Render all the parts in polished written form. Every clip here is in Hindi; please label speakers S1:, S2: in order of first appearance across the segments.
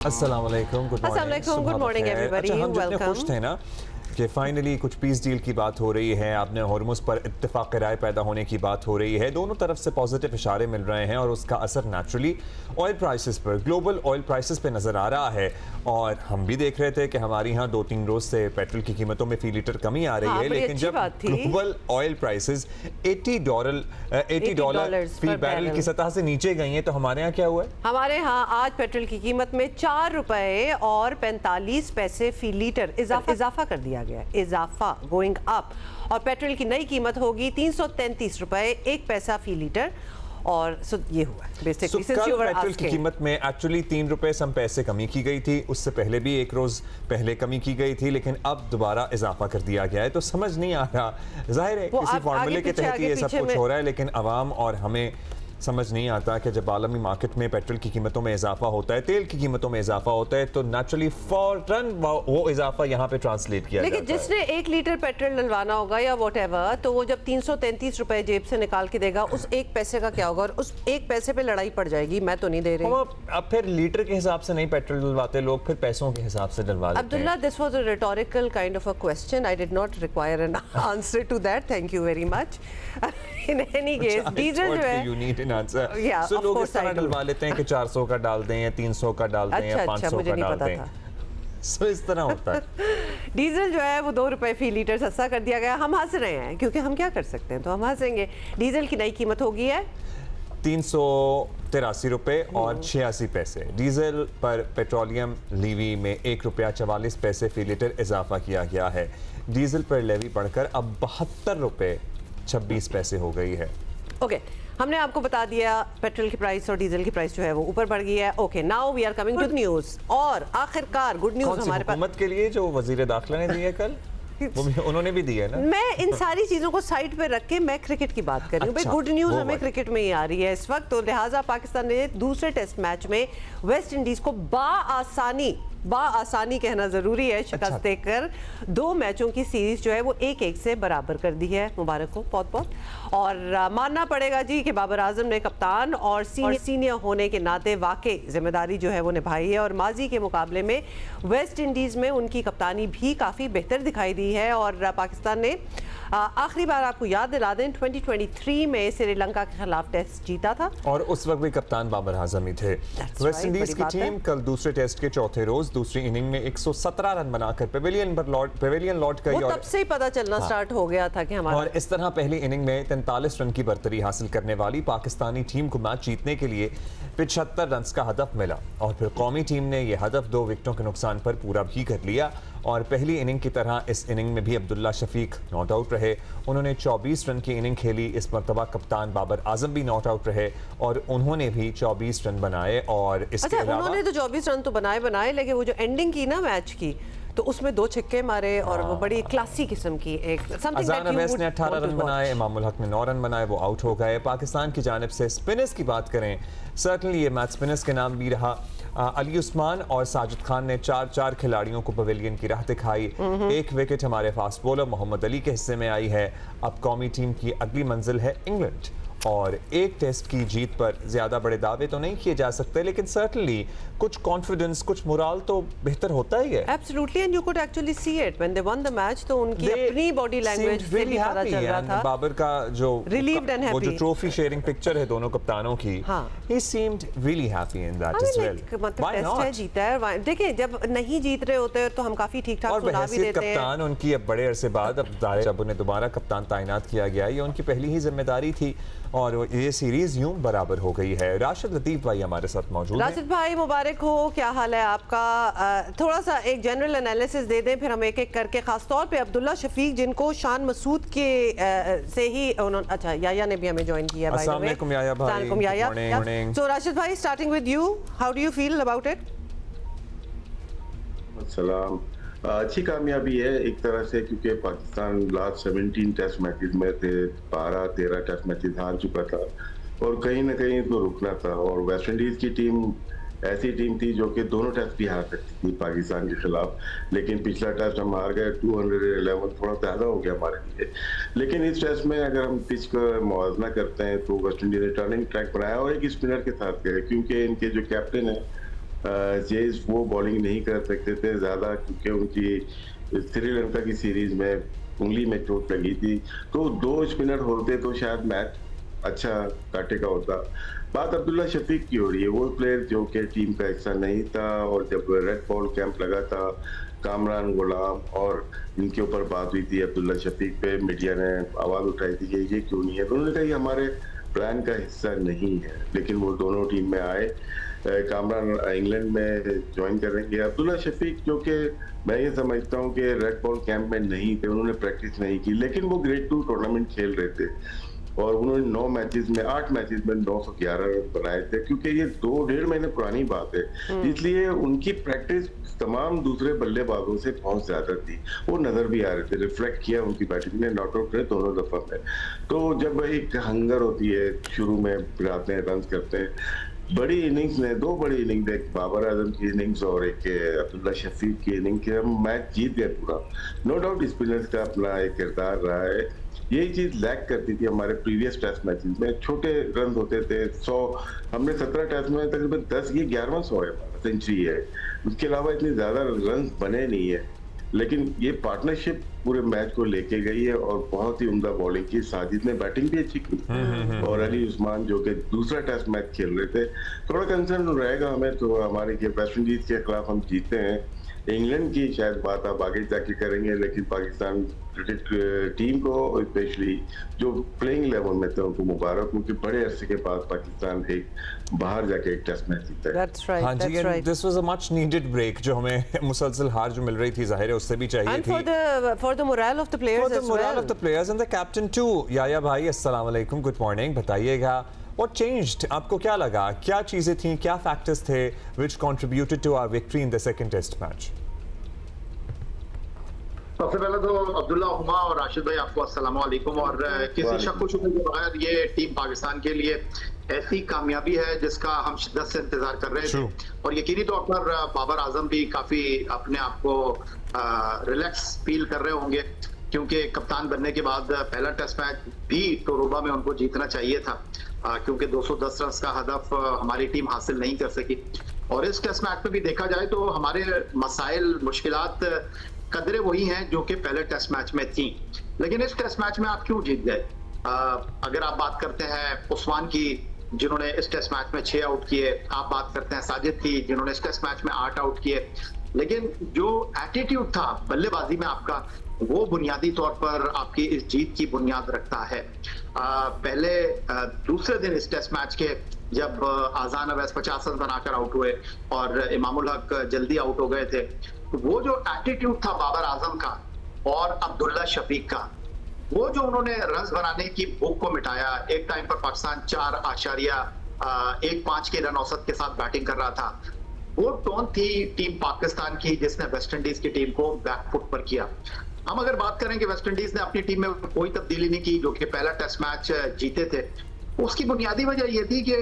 S1: अस्सलाम वालेकुम, गुड मॉर्निंग
S2: एवरीबॉडी,
S1: हम जितने खुश थे ना कि फाइनली कुछ पीस डील की बात हो रही है, आपने हॉर्मुज़ पर इत्तेफाक राय पैदा होने की बात हो रही है, दोनों तरफ से पॉजिटिव इशारे मिल रहे हैं और उसका असर नेचुरली ऑयल प्राइसेस पर, ग्लोबल ऑयल प्राइसेस पे नज़र आ रहा है। और हम भी देख रहे थे कि हमारे यहाँ 2-3 रोज से पेट्रोल की कीमतों में फी लीटर कमी आ रही है, लेकिन जब ग्लोबल ऑयल प्राइसेस $80 फी बैरल की सतह से नीचे गई हैं तो हमारे यहाँ क्या हुआ है?
S2: हमारे यहाँ आज पेट्रोल की कीमत में 4 रुपए और 45 पैसे फी लीटर इजाफा कर दिया गया, इजाफा गोइंग अप। और पेट्रोल की नई कीमत होगी 333 रुपए 1 पैसा फी लीटर। और ये हुआ बेसिकली
S1: कल पेट्रोल की कीमत में एक्चुअली 3 रुपए सम पैसे कमी की गई थी, उससे पहले भी एक रोज पहले कमी की गई थी, लेकिन अब दोबारा इजाफा कर दिया गया है। तो समझ नहीं आ रहा, जाहिर है किसी फॉर्मूले के तहत ये सब कुछ हो रहा है, लेकिन अवाम और हमें समझ नहीं आता कि जब आलमी मार्केट में पेट्रोल की कीमतों में इजाफा होता है, तेल की कीमतों में इजाफा होता है, तो नेचुरली फौरन वो इजाफा यहाँ पे ट्रांसलेट किया जाता है।
S2: लेकिन जिसने 1 लीटर पेट्रोल डलवाना होगा या व्हाटएवर, तो वो जब 333 रुपए जेब से निकाल के देगा, उस 1 पैसे का क्या होगा? और उस 1 पैसे पे लड़ाई पड़ जाएगी, मैं तो नहीं दे रही।
S1: अब फिर लीटर के हिसाब से नहीं पेट्रोल डलवाते लोग, फिर पैसों के हिसाब से डलवा लेते हैं।
S2: Abdullah, this was a rhetorical kind of a question, I did not require an answer to that, thank you very much. In any case diesel जो है,
S1: यू नीड एन आंसर। तो लोग इस तरह डलवा लेते हैं कि 400 का डाल दें या 300 का डाल दें या 500 का डाल दें, सो इस तरह होता है।
S2: डीजल जो है वो 2 रुपए फी लीटर सस्ता कर दिया गया। हम हंस रहे हैं क्योंकि हम क्या कर सकते हैं, तो हम हंसेंगे। डीजल की नई कीमत होगी है
S1: 383 रुपए और 86 पैसे। डीजल पर पेट्रोलियम लीवी में 1 रुपया 44 पैसे फी लीटर इजाफा किया गया है। डीजल पर लेवी बढ़कर अब 72 रुपए 26 पैसे हो गई है।
S2: ओके, हमने आपको बता दिया पेट्रोल की प्राइस और डीजल की प्राइस जो है वो ऊपर बढ़ गई है। Okay, now we are coming to news. और आखिरकार गुड न्यूज़ हमारे पास
S1: हुकूमत के लिए जो वजीर दाखिला ने दी है कल, वो भी उन्होंने भी दी है ना।
S2: मैं इन सारी चीजों को साइड पे रख के मैं क्रिकेट की बात कर रही हूँ। भाई गुड न्यूज़ हमें क्रिकेट में ही आ रही है इस वक्त, तो लिहाजा पाकिस्तान ने दूसरे टेस्ट मैच में वेस्ट इंडीज को बाआसानी कहना जरूरी है, शिकस्त देकर 2 मैचों की सीरीज जो है वो 1-1 से बराबर कर दी है। मुबारक हो बहुत बहुत। और मानना पड़ेगा जी कि बाबर आजम ने कप्तान और सीनियर होने के नाते वाकई जिम्मेदारी जो है वो निभाई है। और माजी के मुकाबले में वेस्ट इंडीज में उनकी कप्तानी भी काफ़ी बेहतर दिखाई दी है। और पाकिस्तान ने आखिरी बार आपको याद दिला दें 2023 में श्रीलंका के खिलाफ टेस्ट जीता था और
S1: उस वक्त भी कप्तान बाबर आजम ही थे। वेस्ट इंडीज की टीम कल दूसरे टेस्ट के चौथे रोज दूसरी इनिंग में 117 रन बनाकर पेविलियन लौट गई।
S2: तब से ही पता चलना स्टार्ट हो गया था कि हमारा,
S1: और इस तरह पहली इनिंग में 43 रन की बर्तरी हासिल करने वाली पाकिस्तानी टीम को मैच जीतने के लिए 75 रन का हदफ मिला। और फिर कौमी टीम ने यह हदफ 2 विकेटों के नुकसान पर पूरा भी कर लिया। और पहली इनिंग की तरह इस इनिंग में भी अब्दुल्ला शफीक नॉट आउट रहे, उन्होंने 24 रन की इनिंग खेली। इस मरतबा कप्तान बाबर आजम भी नॉट आउट रहे और उन्होंने भी 24 रन बनाए। और इसके अलावा
S2: उन्होंने तो 24 रन तो बनाए, लेकिन वो जो एंडिंग की ना मैच की, तो उसमें 2 छक्के मारे और वो बड़ी क्लासी किस्म की एक
S1: अजान अवैस ने 18 रन बनाए, इमामुल हक ने 9 रन बनाए, वो आउट हो गए। पाकिस्तान की जानिब से स्पिनर्स की बात करें, सर्टनली ये मैच स्पिनर्स के नाम भी रहा। अली उस्मान और साजिद खान ने 4 खिलाड़ियों को पवेलियन की राह दिखाई। 1 विकेट हमारे फास्ट बॉलर मोहम्मद अली के हिस्से में आई है। अब कौमी टीम की अगली मंजिल है इंग्लैंड। और एक टेस्ट की जीत पर ज्यादा बड़े दावे तो नहीं किए जा सकते, लेकिन सर्टनली कुछ कॉन्फिडेंस, कुछ मोरल तो बेहतर होता ही है।
S2: Absolutely, and you could actually see it when they one the match, तो उनकी अपनी बॉडी लैंग्वेज से भी पता चल रहा था।
S1: बाबर का जो
S2: रिलीव्ड एंड हैप्पी,
S1: वो जो ट्रॉफी शेयरिंग पिक्चर है दोनों कप्तानों की, he seemed really happy in that as well.
S2: मतलब टेस्ट है, जीता है। देखिए, जब नहीं जीत रहे होते तो हम काफी ठीक-ठाक सुना भी देते हैं।
S1: कप्तान उनकी अब बड़े अरसे बाद अब जब उन्हें दोबारा कप्तान तैनात किया गया, ये उनकी पहली ही जिम्मेदारी थी और ये सीरीज यूं बराबर हो गई है। राशिद लतीफ भाई हमारे साथ मौजूद हैं।
S2: राशिद भाई मुबारक हो, क्या हाल है आपका? थोड़ा सा एक जनरल एनालिसिस दे दें, फिर हम एक एक करके, खास तौर पे अब्दुल्ला शफीक जिनको शान मसूद के से ही उन्होंने, अच्छा याया ने भी हमें ज्वाइन किया।
S1: अस्सलाम वालेकुम याया भाई।
S2: सो राशिद भाई, starting with you, how do you feel about it?
S3: अस्सलाम, अच्छी कामयाबी है एक तरह से, क्योंकि पाकिस्तान लास्ट 17 टेस्ट मैचेस में थे, 12-13 टेस्ट मैचेस हार चुका था और कहीं ना कहीं तो रुकना था। और वेस्ट इंडीज की टीम ऐसी टीम थी जो कि दोनों टेस्ट भी हार सकती थी पाकिस्तान के खिलाफ, लेकिन पिछला टेस्ट हम हार गए 211, थोड़ा ज़्यादा हो गया हमारे लिए। लेकिन इस टेस्ट में अगर हम पिच का मुआवजा करते हैं तो वेस्ट इंडीज ने टर्निंग ट्रैक बनाया और एक स्पिनर के साथ गए, क्योंकि इनके जो कैप्टन है चेज वो बॉलिंग नहीं कर सकते थे ज्यादा, क्योंकि उनकी श्रीलंका की सीरीज में उंगली में चोट लगी थी। तो 2 स्पिनर होते तो शायद मैच अच्छा काटे का होता। बात अब्दुल्ला शफीक की हो रही है, वो प्लेयर जो कि टीम का हिस्सा नहीं था, और जब रेड बॉल कैंप लगा था कामरान गुलाम और इनके ऊपर बात हुई थी अब्दुल्ला शफीक पे, मीडिया ने आवाज उठाई थी कि ये क्यों नहीं है, तो उन्होंने कहा ये हमारे प्लान का हिस्सा नहीं है। लेकिन वो दोनों टीम में आए। कामरान इंग्लैंड में ज्वाइन करेंगे। अब्दुल्ला शफीक जो कि मैं ये समझता हूँ कि रेड बॉल कैंप में नहीं थे, उन्होंने प्रैक्टिस नहीं की, लेकिन वो ग्रेड 2 टूर्नामेंट खेल रहे थे और उन्होंने 8 मैचेस में 911 रन बनाए थे, क्योंकि ये 2-1.5 महीने पुरानी बात है, इसलिए उनकी प्रैक्टिस तमाम दूसरे बल्लेबाजों से बहुत ज्यादा थी। वो नजर भी आ रहे थे, रिफ्लेक्ट किया उनकी बैटिंग ने, नॉट आउट रहे दोनों दफा में। तो जब एक हंगर होती है, शुरू में आते हैं, रन करते हैं, बड़ी इनिंग्स ने 2 बड़ी इनिंग्स, एक बाबर आजम की इनिंग्स और एक अब्दुल्ला शफीक की इनिंग के हम मैच जीत गए पूरा। नो डाउट स्पिनर्स का अपना एक किरदार रहा है, यही चीज लैक करती थी हमारे प्रीवियस टेस्ट मैचेस में, छोटे रन होते थे 100, हमने 17 टेस्ट में तकरीबन 10, ये 11वां 100 है, सेंचुरी है, उसके अलावा इतने ज्यादा रन बने नहीं है। लेकिन ये पार्टनरशिप पूरे मैच को लेके गई है और बहुत ही उम्दा बॉलिंग की, साजिद ने बैटिंग भी अच्छी की और अली उस्मान जो कि दूसरा टेस्ट मैच खेल रहे थे। थोड़ा कंसर्न रहेगा हमें तो हमारे कि वेस्ट इंडीज के खिलाफ हम जीते हैं, इंग्लैंड की शायद बात आप आगे जाके करेंगे, लेकिन पाकिस्तान क्रिकेट टीम को स्पेशली जो प्लेइंग लेवल में थे उनको मुबारक, क्योंकि बड़े अरसे के बाद पाकिस्तान एक बाहर जाके एक टेस्ट मैच जीता है।
S2: That's right,
S1: हाँ जी,
S2: that's right.
S1: This was a much needed break जो हमें मुसलसल हार जो मिल रही थी, जाहिर है उससे भी चाहिए
S2: And
S1: थी।
S2: for the morale of the players
S1: For the
S2: as
S1: morale
S2: well.
S1: of the players and the captain too. याया भाई अस्सलाम वालेकुम, गुड मॉर्निंग, बताइएगा what changed, आपको क्या लगा, क्या चीजें थी, क्या फैक्टर्स थे which contributed to our victory in the second test match?
S4: सबसे पहले तो अब्दुल्ला, हुमा और राशिद भाई आपको अस्सलाम वालेकुम। और किसी शक व शुबे के बगैर ये टीम पाकिस्तान के लिए ऐसी कामयाबी है जिसका हम शिद्दत से इंतजार कर रहे थे, और यकीनी तौर पर बाबर आजम भी काफी अपने आप को रिलैक्स फील कर रहे होंगे, क्योंकि कप्तान बनने के बाद पहला टेस्ट मैच भी टोरोबा में उनको जीतना चाहिए था, क्योंकि 210 रन का हदफ हमारी टीम हासिल नहीं कर सकी। और इस टेस्ट मैच में भी देखा जाए तो हमारे मसाइल, मुश्किलात कदरे वही हैं जो कि पहले टेस्ट मैच में थी, लेकिन इस टेस्ट मैच में आप क्यों जीत गए? अगर आप बात करते हैं उस्मान की, जिन्होंने इस टेस्ट मैच में 6 आउट किए, आप बात करते हैं साजिद की, जिन्होंने इस टेस्ट मैच में 8 आउट किए, लेकिन जो एटीट्यूड था बल्लेबाजी में आपका, वो बुनियादी तौर पर आपकी इस जीत की बुनियाद रखता है। पहले दूसरे दिन इस टेस्ट मैच के जब आजान अवैस 50 रन बनाकर आउट हुए और इमामुल हक जल्दी आउट हो गए थे, तो वो जो एटीट्यूड था बाबर आजम का और अब्दुल्ला शफीक का, वो जो उन्होंने रन्स बनाने की भूख को मिटाया। एक टाइम पर पाकिस्तान 4.15 के रन औसत के साथ बैटिंग कर रहा था, वो टोन थी टीम पाकिस्तान की जिसने वेस्ट इंडीज की टीम को बैकफुट पर किया। हम अगर बात करें कि वेस्ट इंडीज ने अपनी टीम में कोई तब्दीली नहीं की, जो कि पहला टेस्ट मैच जीते थे, उसकी बुनियादी वजह यह थी कि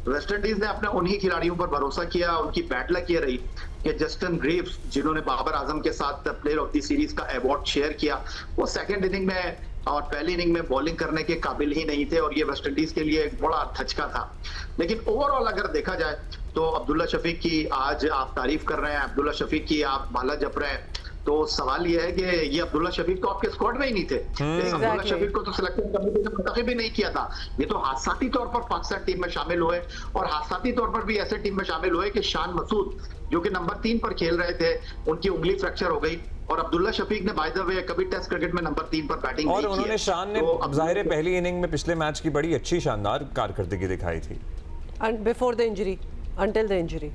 S4: वेस्ट इंडीज ने अपने उन्हीं खिलाड़ियों पर भरोसा किया। उनकी बैड लक ये रही कि जस्टिन ग्रीव्स, जिन्होंने बाबर आजम के साथ प्लेयर ऑफ द सीरीज का अवार्ड शेयर किया, वो सेकंड इनिंग में और पहली इनिंग में बॉलिंग करने के काबिल ही नहीं थे, और ये वेस्ट इंडीज के लिए एक बड़ा धचका था। लेकिन ओवरऑल अगर देखा जाए तो अब्दुल्ला शफीक की आज आप तारीफ कर रहे हैं, अब्दुल्ला शफीक की आप भाला जप रहे हैं, तो सवाल यह है कि ये अब्दुल्ला शफीक तो आपके स्क्वाड में ही नहीं थे। अब्दुल्ला शफीक को तो सिलेक्शन कमेटी ने मुंतखब भी नहीं किया था, ये तो हादसाती तौर पर पाकिस्तान टीम में शामिल हुए, और हादसाती तौर पर भी ऐसे टीम में शामिल हुए कि शान मसूद, जो कि नंबर 3 पर खेल रहे थे, उनकी उंगली फ्रैक्चर हो गई, और अब्दुल्ला शफीक ने बाय द वे कभी टेस्ट क्रिकेट में नंबर 3 पर बैटिंग
S1: और
S4: नहीं की।
S1: उन्होंने शान ने
S4: तो
S1: जाहिर है पहली इनिंग में पिछले मैच की बड़ी अच्छी शानदार कारकर्दगी दिखाई थी।
S2: And before the injury, until the injury.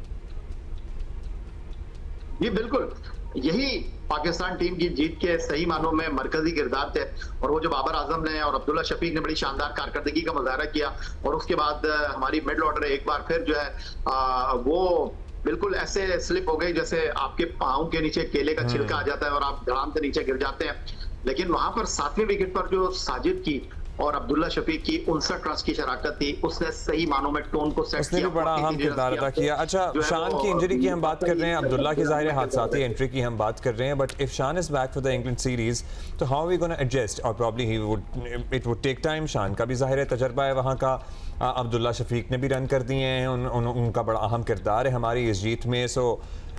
S4: जी बिल्कुल, यही पाकिस्तान टीम की जीत के सही मानों में मरकजी किरदार थे, और वो जो बाबर आजम ने और अब्दुल्ला शफीक ने बड़ी शानदार कारकर्दगी का मुजाहरा किया, और उसके बाद हमारी मिडल ऑर्डर एक बार फिर जो है वो बिल्कुल ऐसे स्लिप हो गई जैसे आपके पाँव के नीचे केले का छिलका आ जाता है और आप ग्राउंड के नीचे गिर जाते हैं। लेकिन वहां पर 7वें विकेट पर जो साजिद की और अब्दुल्ला शफीक की 59 रन की शराकत थी, उसने सही मानों में टोन को सेट
S1: उसने
S4: किया,
S1: भी बड़ा अहम किरदार अदा किया। अच्छा, शान की इंजरी की हम बात कर रहे हैं, अब्दुल्ला की ज़ाहिर हादसाती एंट्री की हम बात कर रहे हैं, but if Shan is back for the England series तो हाउ वी गोना एडजस्ट, और probably it would take time. Shan का भी ज़ाहिर है तजर्बा है वहाँ का, अब्दुल्ला शफीक ने भी रन कर दिए हैं, उनका बड़ा अहम किरदार है हमारी इस जीत में। सो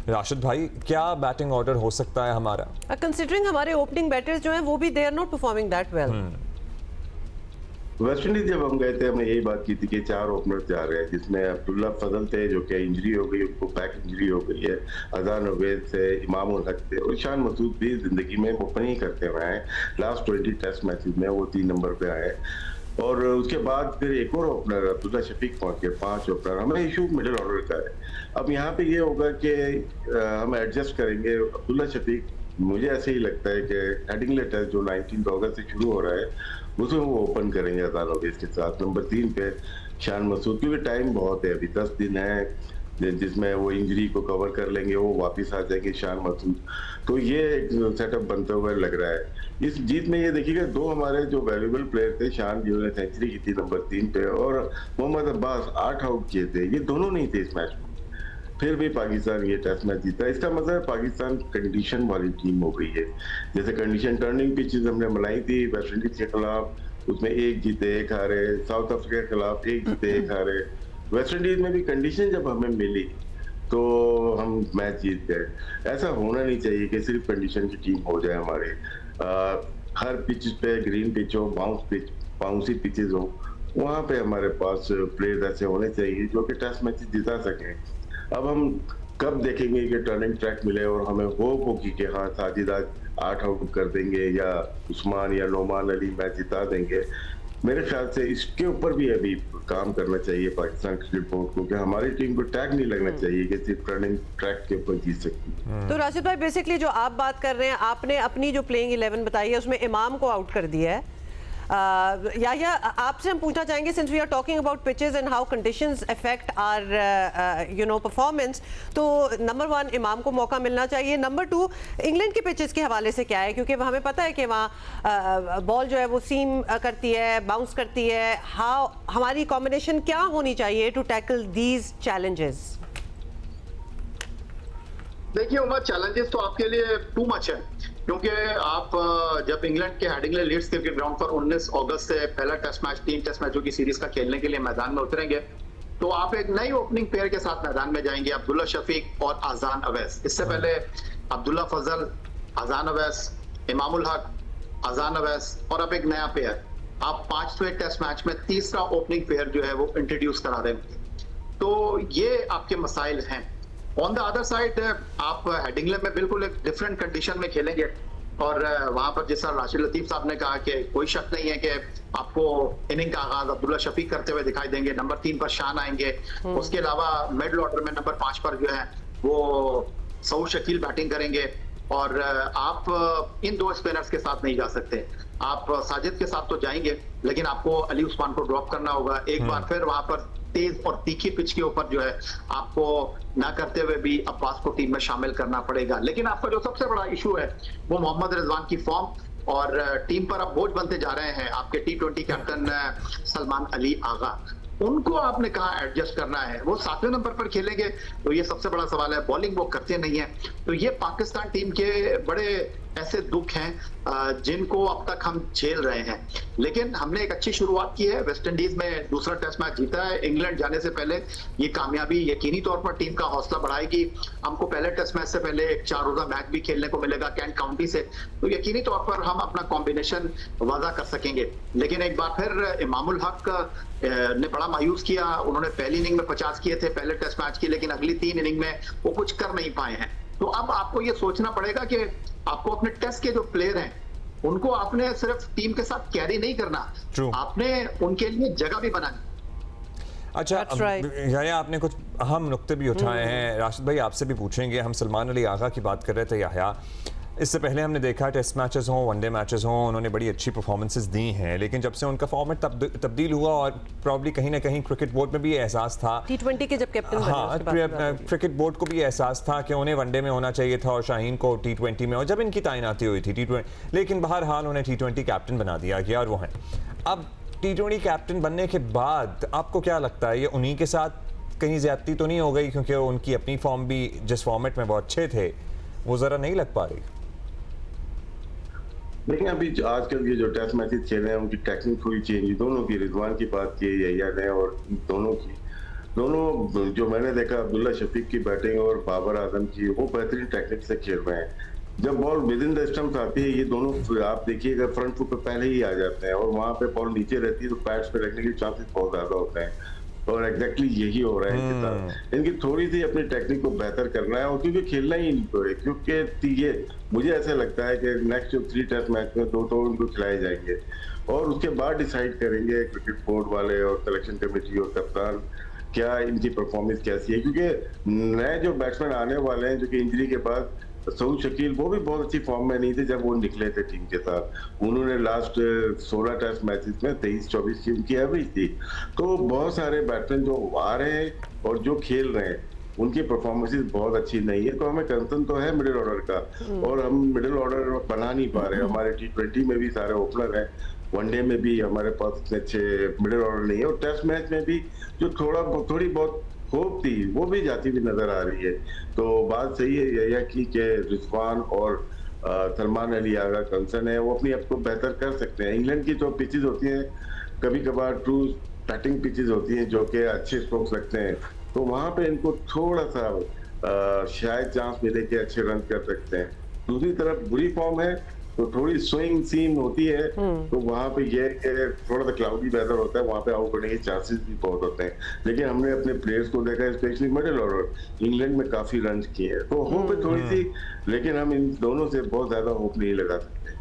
S1: राशिद भाई, क्या बैटिंग ऑर्डर हो सकता है हमारा?
S2: कंसिडरिंग हमारे ओपनिंग बैटर्स जो हैं वो भी they are not performing that well.
S3: West Indies जब हम गए थे हमने यही बात की थी कि 4 ओपनर जा रहे हैं, जिसमें अब्दुल्ला फजल थे जो कि इंजरी हो गई, उनको बैक इंजरी हो गई है, अजान अवैध थे, इमाम उल हक थे, और शान मसूद भी जिंदगी में ओपनिंग करते हुए हैं। लास्ट 20 टेस्ट मैचेस में वो 3 नंबर पे आए, और उसके बाद फिर एक और ओपनर अब्दुल्ला शफीक पहुंच गए, 5 ओपनर। हमें इशू मिडिल ऑर्डर का है। अब यहाँ पे ये होगा कि हम एडजस्ट करेंगे। अब्दुल्ला शफीक, मुझे ऐसे ही लगता है कि हेडिंगले टेस्ट जो 19 अगस्त से शुरू हो रहा है उसमें वो ओपन करेंगे अजान अवैध के साथ। नंबर 3 पे शान मसूद, क्योंकि टाइम बहुत है, अभी 10 दिन है जिसमें वो इंजरी को कवर कर लेंगे, वो वापस आ जाएंगे शान मसूद। तो ये एक सेटअप बनता हुआ लग रहा है। इस जीत में ये देखिएगा 2 हमारे जो वैल्यूबल प्लेयर थे, शान जिन्होंने सेंचुरी की थी नंबर 3 पे, और मोहम्मद अब्बास 8 आउट किए थे, ये दोनों नहीं थे इस मैच में, फिर भी पाकिस्तान ये टेस्ट मैच जीता। इसका मतलब पाकिस्तान कंडीशन वाली टीम हो गई है। जैसे कंडीशन टर्निंग पिचेस हमने बनाई थी वेस्ट इंडीज के खिलाफ, उसमें 1 जीते 1 हारे, साउथ अफ्रीका के खिलाफ 1 जीते 1 हारे। वेस्ट इंडीज में भी कंडीशन जब हमें मिली तो हम मैच जीत गए। ऐसा होना नहीं चाहिए कि सिर्फ कंडीशन की टीम हो जाए हमारी। हर पिच पे ग्रीन पिच हो, बाउंसी पिचेस हो, वहाँ पे हमारे पास प्लेयर्स ऐसे होने चाहिए जो कि टेस्ट मैच जिता सकें। अब हम कब देखेंगे कि टर्निंग ट्रैक मिले और हमें होप होगी कि हाँ साजिद आज 8 आउट कर देंगे या उस्मान या नोमान अली मैच जिता देंगे। मेरे ख्याल से इसके ऊपर भी अभी काम करना चाहिए पाकिस्तान क्रिकेट बोर्ड को, कि हमारी टीम को टैग नहीं लगना चाहिए कि सिर्फ टर्निंग ट्रैक के ऊपर जीत सकती है।
S2: तो राशिद भाई, बेसिकली जो आप बात कर रहे हैं, आपने अपनी जो प्लेइंग 11 बताई है उसमें इमाम को आउट कर दिया है। या आपसे हम पूछना चाहेंगे, since we are talking about pitches and how conditions affect our performance, तो नंबर 1 इमाम को मौका मिलना चाहिए। नंबर 2 इंग्लैंड के पिचेस के हवाले से क्या है, क्योंकि हमें पता है कि वहाँ बॉल जो है वो सीम करती है, बाउंस करती है। हाउ हमारी कॉम्बिनेशन क्या होनी चाहिए टू टैकल दीज चैलेंजेस?
S4: देखिए उमर, चैलेंजेस तो आपके लिए टू मच है, क्योंकि आप जब इंग्लैंड के हेडिंगले लीड्स क्रिकेट ग्राउंड पर 19 अगस्त से पहला टेस्ट मैच 3 टेस्ट मैचों की सीरीज का खेलने के लिए मैदान में उतरेंगे, तो आप एक नई ओपनिंग पेयर के साथ मैदान में जाएंगे, अब्दुल्ला शफीक और अजान अवैस। इससे पहले अब्दुल्ला फजल, अजान अवैस, इमामुल हक, अजान अवैस, और अब एक नया पेयर। आप 5वें टेस्ट मैच में तीसरा ओपनिंग पेयर जो है वो इंट्रोड्यूस करा रहे हैं। तो ये आपके मसाइल हैं। ऑन द अदर साइड आप हेडिंगले में बिल्कुल एक डिफरेंट कंडीशन में खेलेंगे, और वहां पर जिस तरह राशिद लतीफ साहब ने कहा कि कोई शक नहीं है कि आपको इनिंग का आगाज अब्दुल्ला शफीक करते हुए दिखाई देंगे। नंबर 3 पर शान आएंगे। उसके अलावा मिडिल ऑर्डर में नंबर 5 पर जो है वो सऊद शकील बैटिंग करेंगे, और आप इन 2 स्पिनर्स के साथ नहीं जा सकते। आप साजिद के साथ तो जाएंगे, लेकिन आपको अली उस्मान को ड्रॉप करना होगा। एक बार फिर वहां पर तेज और तीखी पिच के ऊपर जो है आपको ना करते हुए भी अब्बास को टीम में शामिल करना पड़ेगा। लेकिन आपका जो सबसे बड़ा इशू है वो मोहम्मद रिजवान की फॉर्म, और टीम पर अब बोझ बनते जा रहे हैं आपके T20 कैप्टन सलमान अली आगा। उनको आपने कहा एडजस्ट करना है, वो 7वें नंबर पर खेलेंगे, तो ये सबसे बड़ा सवाल है। बॉलिंग वो करते नहीं है, तो ये पाकिस्तान टीम के बड़े ऐसे दुख हैं जिनको अब तक हम झेल रहे हैं। लेकिन हमने एक अच्छी शुरुआत की है, वेस्ट इंडीज में दूसरा टेस्ट मैच जीता है। इंग्लैंड जाने से पहले ये कामयाबी यकीनी तौर पर टीम का हौसला बढ़ाएगी। हमको पहले टेस्ट मैच से पहले एक 4 रोजा मैच भी खेलने को मिलेगा कैंट काउंटी से, तो यकीनी तौर पर हम अपना कॉम्बिनेशन वादा कर सकेंगे। लेकिन एक बार फिर इमामुल हक ने बड़ा मायूस किया। उन्होंने पहली इनिंग में 50 किए थे पहले टेस्ट मैच की, लेकिन अगली 3 इनिंग में वो कुछ कर नहीं पाए हैं। तो अब आपको ये सोचना पड़ेगा कि आपको अपने टेस्ट के जो प्लेयर हैं उनको आपने सिर्फ टीम के साथ कैरी नहीं करना, आपने उनके लिए जगह भी बनानी।
S1: अच्छा, याया आपने कुछ अहम नुक्ते भी उठाए हैं। राशिद भाई आपसे भी पूछेंगे, हम सलमान अली आगा की बात कर रहे थे। याया, इससे पहले हमने देखा टेस्ट मैचेस हों, वनडे मैचेस हों, उन्होंने बड़ी अच्छी परफॉर्मेंसेस दी हैं, लेकिन जब से उनका फॉर्मेट तब्दील हुआ और प्रॉब्ली कहीं ना कहीं क्रिकेट बोर्ड में भी एहसास था,
S2: T20 के जब कैप्टन बने
S1: हाँ,
S2: उसके बाद की बात है।
S1: क्रिकेट बोर्ड को भी एहसास था कि उन्हें वनडे में होना चाहिए था और शाहीन को T20 में, और जब इनकी तैनाती हुई थी T20, लेकिन बहरहाल उन्हें T20 कैप्टन बना दिया गया और वो हैं अब T20 कैप्टन बनने के बाद आपको क्या लगता है ये उन्हीं के साथ कहीं ज्यादती तो नहीं हो गई, क्योंकि उनकी अपनी फॉर्म भी जिस फॉर्मेट में बहुत अच्छे थे वो ज़रा नहीं लग पा रही?
S3: देखिए अभी आजकल ये जो टेस्ट मैचेस खेल रहे हैं उनकी टेक्निक थोड़ी चेंज हुई, दोनों की, रिजवान की बात की यहिया ने और दोनों जो मैंने देखा अब्दुल्ला शफीक की बैटिंग और बाबर आजम की, वो बेहतरीन टेक्निक से खेल रहे हैं। जब ball with in the stumps आती है ये दोनों आप देखिएगा फ्रंट फुट पे पहले ही आ जाते हैं और वहां पे बॉल नीचे रहती है तो पैड्स पे रखने के चांसेस बहुत ज्यादा होते हैं और एग्जैक्टली यही हो रहा है इनके साथ। इनकी थोड़ी सी अपनी टेक्निक को बेहतर करना है और क्योंकि खेलना ही इनको है, क्योंकि ये मुझे ऐसा लगता है कि नेक्स्ट जो 3 टेस्ट मैच में 2 तो उनको खिलाए जाएंगे और उसके बाद डिसाइड करेंगे क्रिकेट बोर्ड वाले और सिलेक्शन कमेटी और कप्तान क्या इनकी परफॉर्मेंस कैसी है, क्योंकि नए जो बैट्समैन आने वाले हैं जो कि इंजरी के बाद सऊद शकील वो भी बहुत अच्छी फॉर्म में नहीं थे जब वो निकले थे टीम के साथ। उन्होंने लास्ट 16 टेस्ट मैचेस में 23-24 की उनकी एवरेज थी। तो बहुत सारे बैट्समैन जो आ रहे हैं और जो खेल रहे हैं उनकी परफॉर्मेंसेस बहुत अच्छी नहीं है, तो हमें कंसर्न तो है मिडिल ऑर्डर का और हम मिडिल ऑर्डर बना नहीं पा रहे। हमारे T20 में भी सारे ओपनर हैं, वनडे में भी हमारे पास इतने अच्छे मिडिल ऑर्डर नहीं है और टेस्ट मैच में भी जो थोड़ी बहुत होप थी वो भी जाती हुई नजर आ रही है। तो बात सही है यह कि रिजवान और सलमान अली आगा कंसर्न है, वो अपनी आप को बेहतर कर सकते हैं। इंग्लैंड की जो पिचेस होती हैं कभी कभार ट्रू बैटिंग पिचेस होती हैं जो कि अच्छे स्ट्रोक्स लगते हैं, तो वहां पे इनको थोड़ा सा शायद चांस मिले कि अच्छे रन कर सकते हैं। दूसरी तरफ बुरी फॉर्म है तो थोड़ी स्विंग सीन होती है, तो वहां पे ये थोड़ा सा क्लाउडी वेदर होता है, वहां पे आउट होने के चांसेस भी बहुत होते हैं। लेकिन हमने अपने प्लेयर्स को देखा स्पेशली मिडिल ऑर्डर इंग्लैंड में काफी रन किए हैं, तो होप है थोड़ी सी, लेकिन हम इन दोनों से बहुत ज्यादा होप नहीं लगा सकते।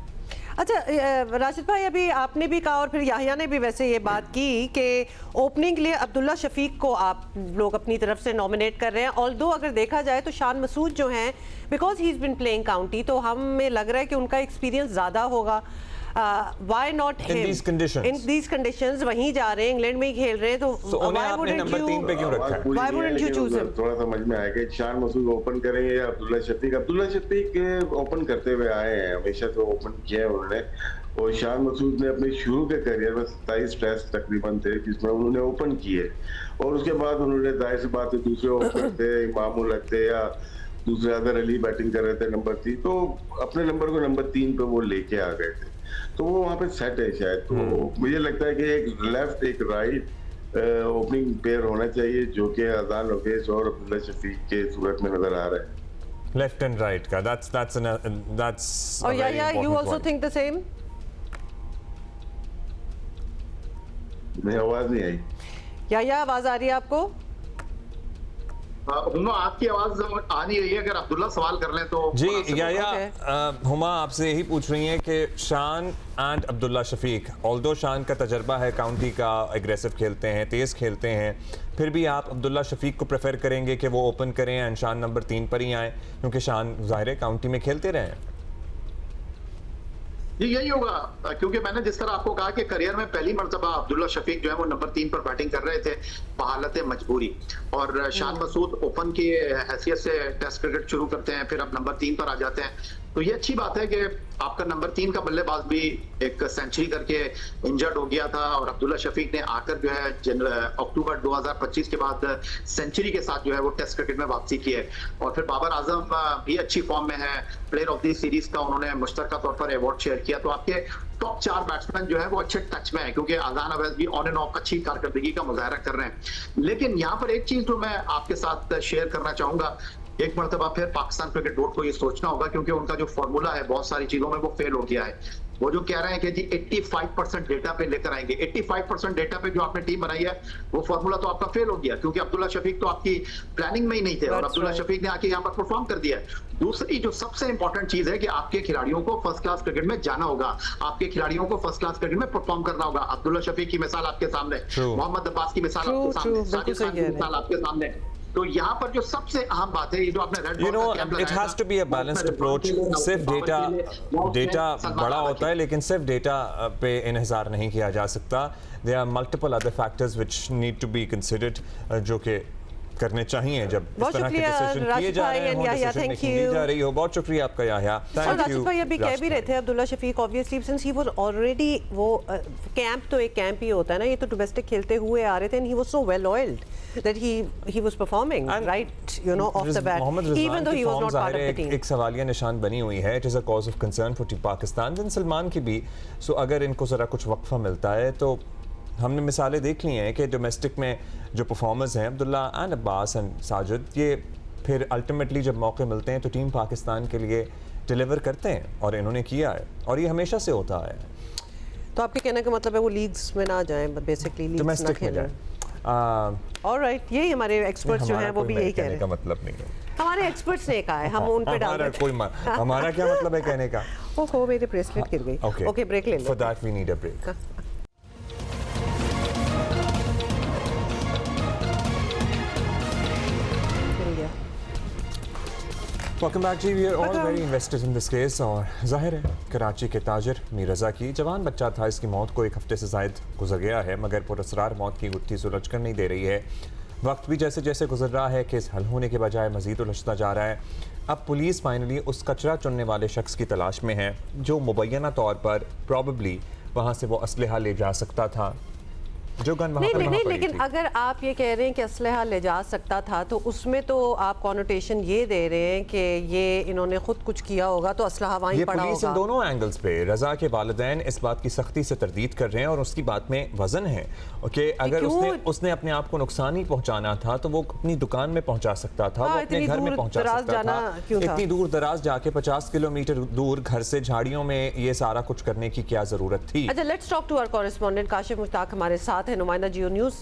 S2: अच्छा राशिद भाई, अभी आपने भी कहा और फिर याहिया ने भी वैसे ये बात की कि ओपनिंग के लिए अब्दुल्ला शफीक को आप लोग अपनी तरफ से नॉमिनेट कर रहे हैं, ऑल्दो अगर देखा जाए तो शान मसूद जो हैं because he is been playing county तो हमें लग रहा है कि उनका एक्सपीरियंस ज़्यादा होगा। Why not him in these conditions? वहीं जा रहे हैं, इंग्लैंड में ही खेल रहे हैं, तो
S1: why wouldn't
S2: you choose him?
S3: थोड़ा समझ में आएगा शान मसूद ओपन करेंगे या अब्दुल्ला शफीक ओपन करते हुए आए हैं, हमेशा तो ओपन किया है उन्होंने। और शान मसूद ने अपने शुरू के करियर में 27 टेस्ट तकरीबन थे जिसमें उन्होंने ओपन किए और उसके बाद उन्होंने जाहिर सी बात है दूसरे ओपनर थे, इमाम उल हक थे या दूसरे अदर अली बैटिंग कर रहे थे नंबर 3, तो अपने नंबर को नंबर 3 पे वो लेके आ गए थे, तो वो वहाँ पे सेट है शायद। तो मुझे लगता है कि एक लेफ्ट एक राइट ओपनिंग पेयर होना चाहिए जो कि अजान लोकेश और अब्दुल्ला शफीक के सूरत में नजर आ रहा है।
S1: लेफ्ट एंड राइट का that's
S2: और या you also think the same?
S3: नहीं, आवाज नहीं आई।
S2: या आवाज आ रही है आपको?
S4: हुमा आपकी आवाज आ नहीं रही है, अगर अब्दुल्ला सवाल कर लें तो
S1: जी। या हुमा आपसे यही पूछ रही हैं कि शान एंड अब्दुल्ला शफीक, ऑल्दो शान का तजर्बा है काउंटी का, एग्रेसिव खेलते हैं, तेज़ खेलते हैं, फिर भी आप अब्दुल्ला शफीक को प्रेफर करेंगे कि वो ओपन करें एंड शान नंबर 3 पर ही आए, क्योंकि शान ज़ाहिर है काउंटी में खेलते रहे हैं?
S4: जी यही होगा, क्योंकि मैंने जिस तरह आपको कहा कि करियर में पहली मर्तबा अब्दुल्ला शफीक जो है वो नंबर 3 पर बैटिंग कर रहे थे बहालत मजबूरी, और शान मसूद ओपन की हैसियत से टेस्ट क्रिकेट शुरू करते हैं, फिर अब नंबर 3 पर आ जाते हैं। तो ये अच्छी बात है कि आपका नंबर 3 का बल्लेबाज भी एक सेंचुरी करके इंजर्ड हो गया था और अब्दुल्ला शफीक ने आकर जो है अक्टूबर 2025 के बाद सेंचुरी के साथ जो है वो टेस्ट क्रिकेट में वापसी की है। और फिर बाबर आजम भी अच्छी फॉर्म में है, प्लेयर ऑफ द सीरीज का उन्होंने मुश्तरका तौर पर अवार्ड शेयर किया। तो आपके टॉप 4 बैट्समैन जो है वो अच्छे टच में है, क्योंकि अजान अवैस भी ऑन एंड ऑफ अच्छी कारकर्दगी का मुजाहरा कर रहे हैं। लेकिन यहाँ पर एक चीज जो मैं आपके साथ शेयर करना चाहूंगा, एक मरतबा फिर पाकिस्तान क्रिकेट बोर्ड को ये सोचना होगा, क्योंकि उनका जो फॉर्मूला है बहुत सारी चीजों में वो फेल हो गया है। वो जो कह रहे हैं कि जी 85% डेटा पे लेकर आएंगे, 85% डेटा पे जो आपने टीम बनाई है वो फॉर्मूला तो आपका फेल हो गया, क्योंकि अब्दुल्ला शफीक तो आपकी प्लानिंग में ही नहीं थे और अब्दुल्ला शफीक ने आके यहाँ पर परफॉर्म कर दिया है। दूसरी जो सबसे इंपॉर्टेंट चीज है कि आपके खिलाड़ियों को फर्स्ट क्लास क्रिकेट में जाना होगा, आपके खिलाड़ियों को फर्स्ट क्लास क्रिकेट में परफॉर्म करना होगा। अब्दुल्ला शफीक की मिसाल आपके सामने, मोहम्मद अब्बास की मिसाल आपके सामने, साजिद खान की मिसाल आपके सामने। तो यहाँ पर जो सबसे अहम बात है, ये जो आपने red
S1: You know, it has to be a balanced approach. सिर्फ डेटा बड़ा होता है, लेकिन सिर्फ डेटा पे इन्हिसार नहीं किया जा सकता. There are multiple other factors which need to be considered, जो कि करने चाहिए जब इस तरह के डिसीजन किए जा रहे हो, डिसीजन मेकिंग की जा रही हो. बहुत शुक्रिया आपका याह्या.
S2: और राशिद भाई अभी कह भी रहे थे Abdullah Shafique, obviously since he was already, वो कैंप तो एक कैंप ही होता है ना, ये तो डोमेस्टिक खेलते हुए आ रहे थे, and he was so well oiled that he was performing right, you know, off the bat, even though he was not part of the team.
S1: एक सवालिया निशान बनी हुई है. It is a cause of concern for Pakistan. दिन सलमान की भी. सो अगर इनको ज़रा कुछ वक्फा मिलता है, तो हमने मिसालें देख ली हैं कि डोमेस्टिक में जो परफॉर्मर्स हैं, अब्दुल्ला एंड अब्बास एंड साजिद, ये फिर अल्टीमेटली जब मौके मिलते हैं तो टीम पाकिस्तान के लिए डिलीवर करते हैं, और इन्होंने किया है, और ये हमेशा से होता है.
S2: तो आपके कहने का मतलब है वो लीग्स में ना जाएं, बेसिकली लीग्स
S1: डोमेस्टिक में जाएं.
S2: ऑलराइट, यही हमारे एक्सपर्ट्स जो हैं वो भी यही कह रहे हैं.
S1: का मतलब नहीं है,
S2: हमारे एक्सपर्ट्स ने कहा है, हम उन पे डाल दें.
S1: हमारा क्या मतलब है कहने का?
S2: ओहो, मेरी ब्रेसलेट गिर गई. ओके, ब्रेक ले लो.
S1: For that we need a break. Welcome back ji. We are all very invested in this case. और जाहिर है कराची के ताजिर मीर रज़ा की जवान बच्चा था, इसकी मौत को एक हफ्ते से ज़ायद गुजर गया है, मगर पुरअसरार मौत की गुत्थी सुलझ कर नहीं दे रही है. वक्त भी जैसे जैसे गुजर रहा है, केस हल होने के बजाय मज़ीद उलझता जा रहा है. अब पुलिस फाइनली उस कचरा चुनने वाले शख्स की तलाश में है जो मुबैना तौर पर प्रॉबेबली वहाँ से वो असलहा ले जा सकता था, जो गन वहाँ पर
S2: नहीं, लेकिन अगर आप ये कह रहे हैं कि असलहा ले जा सकता था, तो उसमें तो आप कॉनोटेशन ये दे रहे हैं कि ये इन्होंने खुद कुछ किया होगा, तो असलहा वहीं पड़ा होगा.
S1: पुलिस इन दोनों एंगल्स पे, रज़ा के वालिदैन इस बात की सख्ती से तरदीद कर रहे हैं, और उसकी बात में वजन है कि अगर उसने अपने आप को नुकसान ही पहुंचाना था, तो वो अपनी दुकान में पहुंचा सकता था, वो अपने घर में पहुंचा सकता था. इतनी दूर दराज जाके 50 किलोमीटर दूर घर से झाड़ियों में ये सारा कुछ करने की क्या जरूरत थी?
S2: अच्छा, let's talk to our correspondent Kashif Mushtaq हमारे साथ है, नुमाइंदा जियो न्यूज़.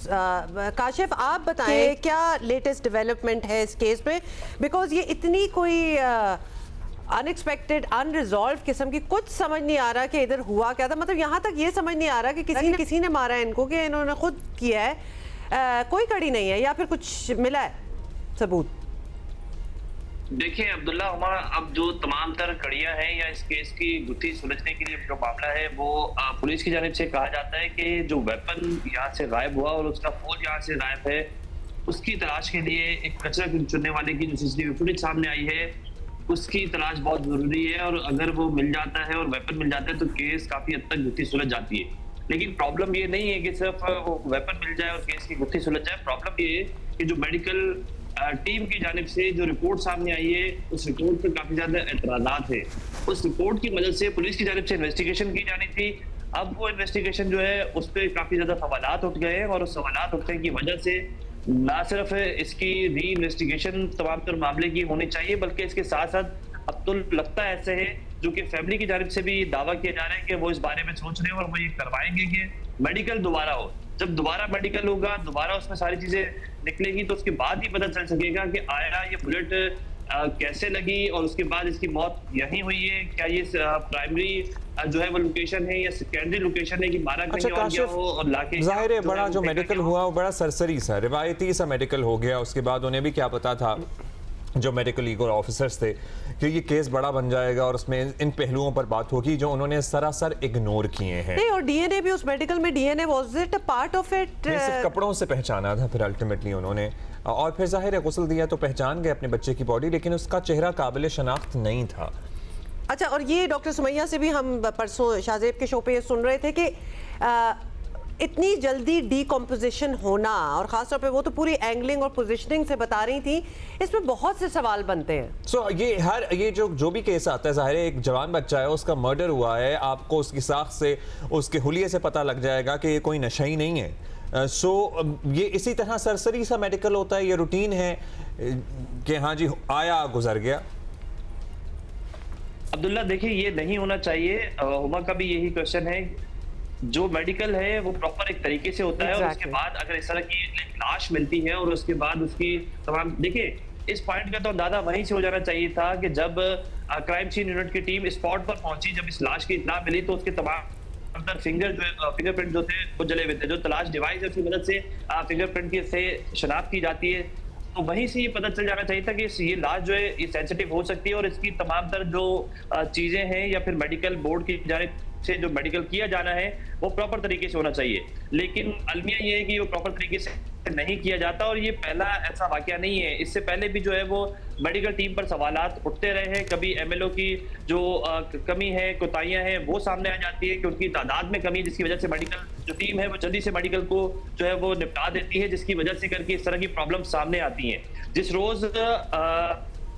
S2: काशिफ, आप बताएं क्या लेटेस्ट डेवलपमेंट है इस केस में, बिकॉज ये इतनी कोई अनएक्सपेक्टेड अनरिजॉल्व किस्म की, कुछ समझ नहीं आ रहा कि इधर हुआ क्या था. मतलब यहाँ तक ये समझ नहीं आ रहा कि किसी ने मारा है इनको, कि इन्होंने खुद किया है, कोई कड़ी नहीं है, या फिर कुछ मिला है सबूत?
S5: देखिए अब्दुल्ला, हमारा अब जो तमाम तर कड़ियां हैं या इस केस की गुत्थी सुलझने के लिए जो मामला है, वो पुलिस की जानिब से कहा जाता है कि जो वेपन यहाँ से गायब हुआ और उसका फोन यहाँ से गायब है, उसकी तलाश के लिए एक कचरा चुनने वाले की जो सीसीटीवी फुटेज सामने आई है, उसकी तलाश बहुत जरूरी है. और अगर वो मिल जाता है और वेपन मिल जाता है तो केस काफी हद तक गुत्थी सुलझ जाती है. लेकिन प्रॉब्लम ये नहीं है कि सिर्फ वेपन मिल जाए और केस की गुत्थी सुलझ जाए. प्रॉब्लम ये है कि जो मेडिकल टीम की जानिब से जो रिपोर्ट सामने आई है, उस रिपोर्ट पर काफी ज्यादा एतराज़ात है. उस रिपोर्ट की मदद से पुलिस की जानिब से इन्वेस्टिगेशन की जानी थी. अब वो इन्वेस्टिगेशन जो है उस पर काफी ज्यादा सवालात उठ गए हैं, और उस सवालात उठने की वजह से ना सिर्फ इसकी री इन्वेस्टिगेशन तमाम तर मामले की होनी चाहिए, बल्कि इसके साथ साथ अब तो लगता ऐसे है, जो कि फैमिली की जानिब से भी दावा किया जा रहा है कि वो इस बारे में सोच रहे हैं और वो ये करवाएंगे कि मेडिकल दोबारा हो. जब दोबारा मेडिकल होगा, दोबारा उसमें सारी चीजें निकलेगी, तो उसके बाद ही पता चल सकेगा कि आया ये बुलेट कैसे लगी, और उसके बाद इसकी मौत यहीं हुई है. क्या ये प्राइमरी जो है वो लोकेशन है या सेकेंडरी लोकेशन है कि मारा कहीं और गया हो और लाके.
S1: जाहिर है बड़ा जो मेडिकल हुआ वो बड़ा सरसरी सा रिवायती सा मेडिकल हो गया. उसके बाद उन्हें भी क्या पता था, जो मेडिकल लीगल ऑफिसर्स थे, कि ये केस बड़ा बन जाएगा और उसमें इन पहलुओं पर बात होगी जो उन्होंने सरासर इग्नोर किए हैं.
S2: नहीं, और डीएनए भी उस मेडिकल में, DNA was it a part of it?
S1: सिर्फ कपड़ों से पहचाना था फिर अल्टीमेटली उन्होंने, और फिर जाहिर है गुस्ल दिया तो पहचान गए अपने बच्चे की बॉडी, लेकिन उसका चेहरा काबिल शनाख्त नहीं था.
S2: अच्छा, और ये डॉक्टर सुमैया से भी हम परसों शाहजेब के शो पे सुन रहे थे कि इतनी जल्दी डीकम्पोजिशन होना, और खासतौर पे वो तो पूरी एंगलिंग और पोजीशनिंग से बता रही थी, इसमें बहुत से सवाल बनते हैं.
S1: ये जो भी केस आता है, ज़ाहिर है एक जवान बच्चा है, उसका मर्डर हुआ है, आपको उसकी साख से, उसके हुलिये से पता लग जाएगा कि ये कोई नशा ही नहीं है. ये इसी तरह सरसरी सा मेडिकल होता है, ये रूटीन है कि हाँ जी आया गुजर गया.
S5: अब्दुल्ला देखिए, ये नहीं होना चाहिए. हुमा का भी यही क्वेश्चन है. जो मेडिकल है वो प्रॉपर एक तरीके से होता है, और उसके बाद अगर इस तरह की लाश मिलती है और उसके बाद उसकी तमाम, देखिए इस पॉइंट का तो अंदाजा वहीं से हो जाना चाहिए था कि जब क्राइम सीन यूनिट की टीम स्पॉट पर पहुंची, जब इस लाश की इत्तला मिली, तो उसके तमाम अंदर फिंगरप्रिंट जो थे वो जले हुए थे. जो तलाश डिवाइस है उसकी मदद से फिंगरप्रिंट की से शनाख्त की जाती है. तो वहीं से ये पता चल जाना चाहिए था कि ये लाश जो है ये सेंसिटिव हो सकती है और इसकी तमाम तर जो चीजें हैं या फिर मेडिकल बोर्ड की जानिब से जो मेडिकल किया जाना है वो प्रॉपर तरीके से होना चाहिए। लेकिन अलमिया ये है कि वो प्रॉपर तरीके से नहीं किया जाता और ये पहला ऐसा वाकया नहीं है। इससे पहले भी जो है वो मेडिकल टीम पर सवालात उठते रहे हैं। कभी एमएलओ की जो कमी है, कोताहियां हैं, वो सामने आ जाती है कि उनकी तादाद में कमी, जिसकी वजह से मेडिकल जो टीम है वो जल्दी से मेडिकल को जो है वो निपटा देती है, जिसकी वजह से करके इस तरह की प्रॉब्लम सामने आती हैं। जिस रोज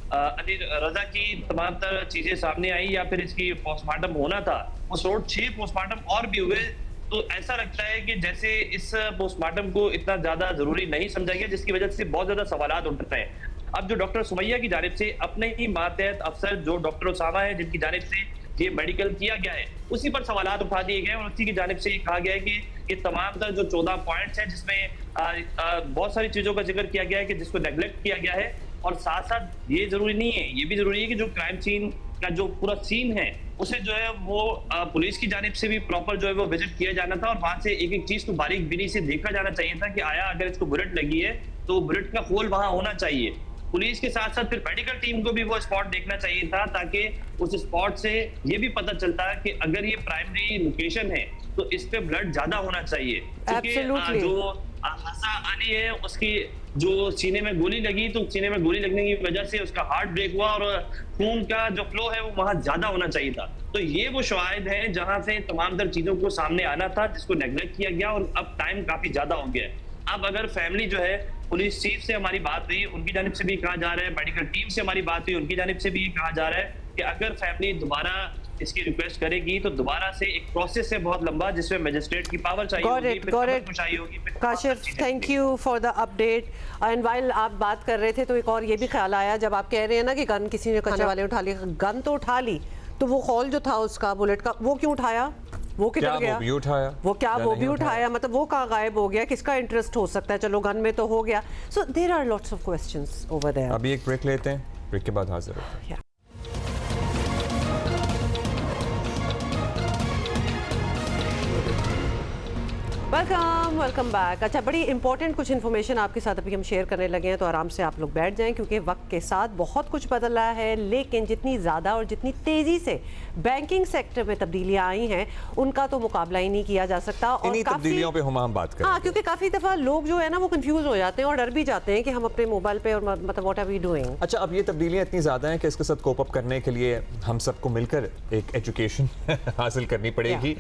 S5: अली रजा की तमाम तरह चीजें सामने आई या फिर इसकी पोस्टमार्टम होना था, उस रोज 6 पोस्टमार्टम और भी हुए, तो ऐसा लगता है कि जैसे इस पोस्टमार्टम को इतना ज्यादा जरूरी नहीं समझा गया, जिसकी वजह से बहुत ज्यादा सवालात उठ रहे हैं। अब जो डॉक्टर सुमैया की जानिब से अपने ही मातहत अफसर जो डॉक्टर उसामा है, जिनकी जानिब से ये मेडिकल किया गया है, उसी पर सवालात उठा दिए गए और उसी की जानिब से ये कहा गया है कि ये तमाम तर जो 14 पॉइंट्स हैं जिसमें बहुत सारी चीजों का जिक्र किया गया है कि जिसको नेग्लेक्ट किया गया है। और साथ साथ ये जरूरी नहीं है, ये भी जरूरी है कि जो क्राइम सीन का जो पूरा सीन है उसे जो है वो पुलिस की जानिब से भी प्रॉपर जो है वो विजिट किया जाना था और वहां से एक एक चीज को बारीक बिनी से देखा जाना चाहिए था कि आया अगर इसको बुलेट लगी है तो बुलेट का होल वहां होना चाहिए। पुलिस के साथ साथ फिर मेडिकल टीम को भी वो स्पॉट देखना चाहिए था ताकि उस स्पॉट से ये भी पता चलता कि अगर ये प्राइमरी लोकेशन है तो इस पे ब्लड ज्यादा होना चाहिए, क्योंकि जो हसा अली है उसकी जो सीने में गोली लगी तो सीने में गोली लगने की वजह से उसका हार्ट ब्रेक हुआ और खून का जो फ्लो है वो वहां ज्यादा होना चाहिए था। तो ये वो शवाहिद हैं जहां से तमाम तर चीजों को सामने आना था, जिसको नेग्लेक्ट किया गया और अब टाइम काफी ज्यादा हो गया है। अब अगर फैमिली जो है पुलिस चीफ से हमारी बात हुई, उनकी जानिब से भी कहा जा रहा है, मेडिकल टीम से हमारी बात हुई, उनकी जानिब से भी ये कहा जा रहा है कि अगर फैमिली दोबारा इसकी रिक्वेस्ट करेगी तो दोबारा से एक प्रोसेस है बहुत लंबा जिसमें मजिस्ट्रेट की पावर चाहिए होगी।
S2: Kashif, thank you for the update. And while आप बात कर रहे थे तो एक और ये भी ख्याल आया, जब आप कह रहे हैं ना कि गन किसी ने कच्चे वाले उठा लिया, गन तो उठा ली, तो वो हॉल जो था उसका बुलेट का वो क्यों उठाया, वो किधर गया, वो भी उठाया, वो भी उठाया, मतलब वो कहाँ गायब हो गया, किसका इंटरेस्ट हो सकता है। चलो गन में तो हो गया। So there are lots of questions over there.
S1: अभी एक ब्रेक लेते हैं, ब्रेक के बाद हाजिर होते हैं।
S2: Welcome back. अच्छा, बड़ी इंपॉर्टेंट कुछ इन्फॉर्मेशन आपके साथ अभी हम शेयर करने लगे हैं, तो आराम से आप लोग बैठ जाएं क्योंकि वक्त के साथ बहुत कुछ बदला है, लेकिन जितनी ज़्यादा और जितनी तेज़ी से बैंकिंग सेक्टर में तब्दीलियां आई हैं उनका तो मुकाबला ही नहीं किया जा सकता। और
S1: इन्हीं तब्दीलियों पे हम बात करें।
S2: हाँ, क्योंकि काफ़ी दफ़ा लोग जो है ना वो कंफ्यूज हो जाते हैं और डर भी जाते हैं कि हम अपने मोबाइल पे और मतलब व्हाट आर वी डूइंग।
S1: अच्छा, अब ये तब्दीलियां इतनी ज़्यादा हैं कि इसके साथ कोप अप करने के लिए हम सबको मिलकर एक एजुकेशन हासिल करनी पड़ेगी।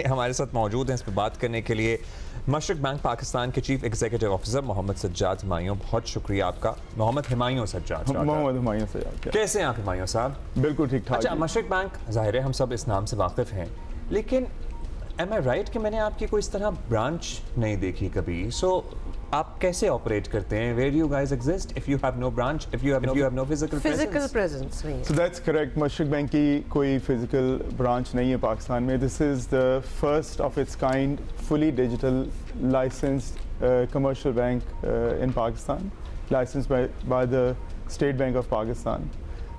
S1: हमारे साथ मौजूद हैं इस पर बात करने के लिए मशरक बैंक पाकिस्तान के chief executive officer Mohammad Sajjad Humayun. बहुत शुक्रिया आपका। मोहम्मद हिमायूं सज्जाद, कैसे हैं आप हिमायूं साहब?
S6: बिल्कुल ठीक ठाक।
S1: अच्छा, मशरक बैंक, जाहिर है हम सब इस नाम से वाकिफ हैं, लेकिन एम आई राइट कि मैंने आपकी कोई इस तरह ब्रांच नहीं देखी कभी? सो आप कैसे ऑपरेट करते हैं? Where do you guys exist if you have no branch, if you have no physical presence?
S6: So that's correct. Mashrak bank की कोई physical branch नहीं है पाकिस्तान में. This is the first of its kind fully digital licensed commercial bank in Pakistan, licensed by the State Bank of Pakistan,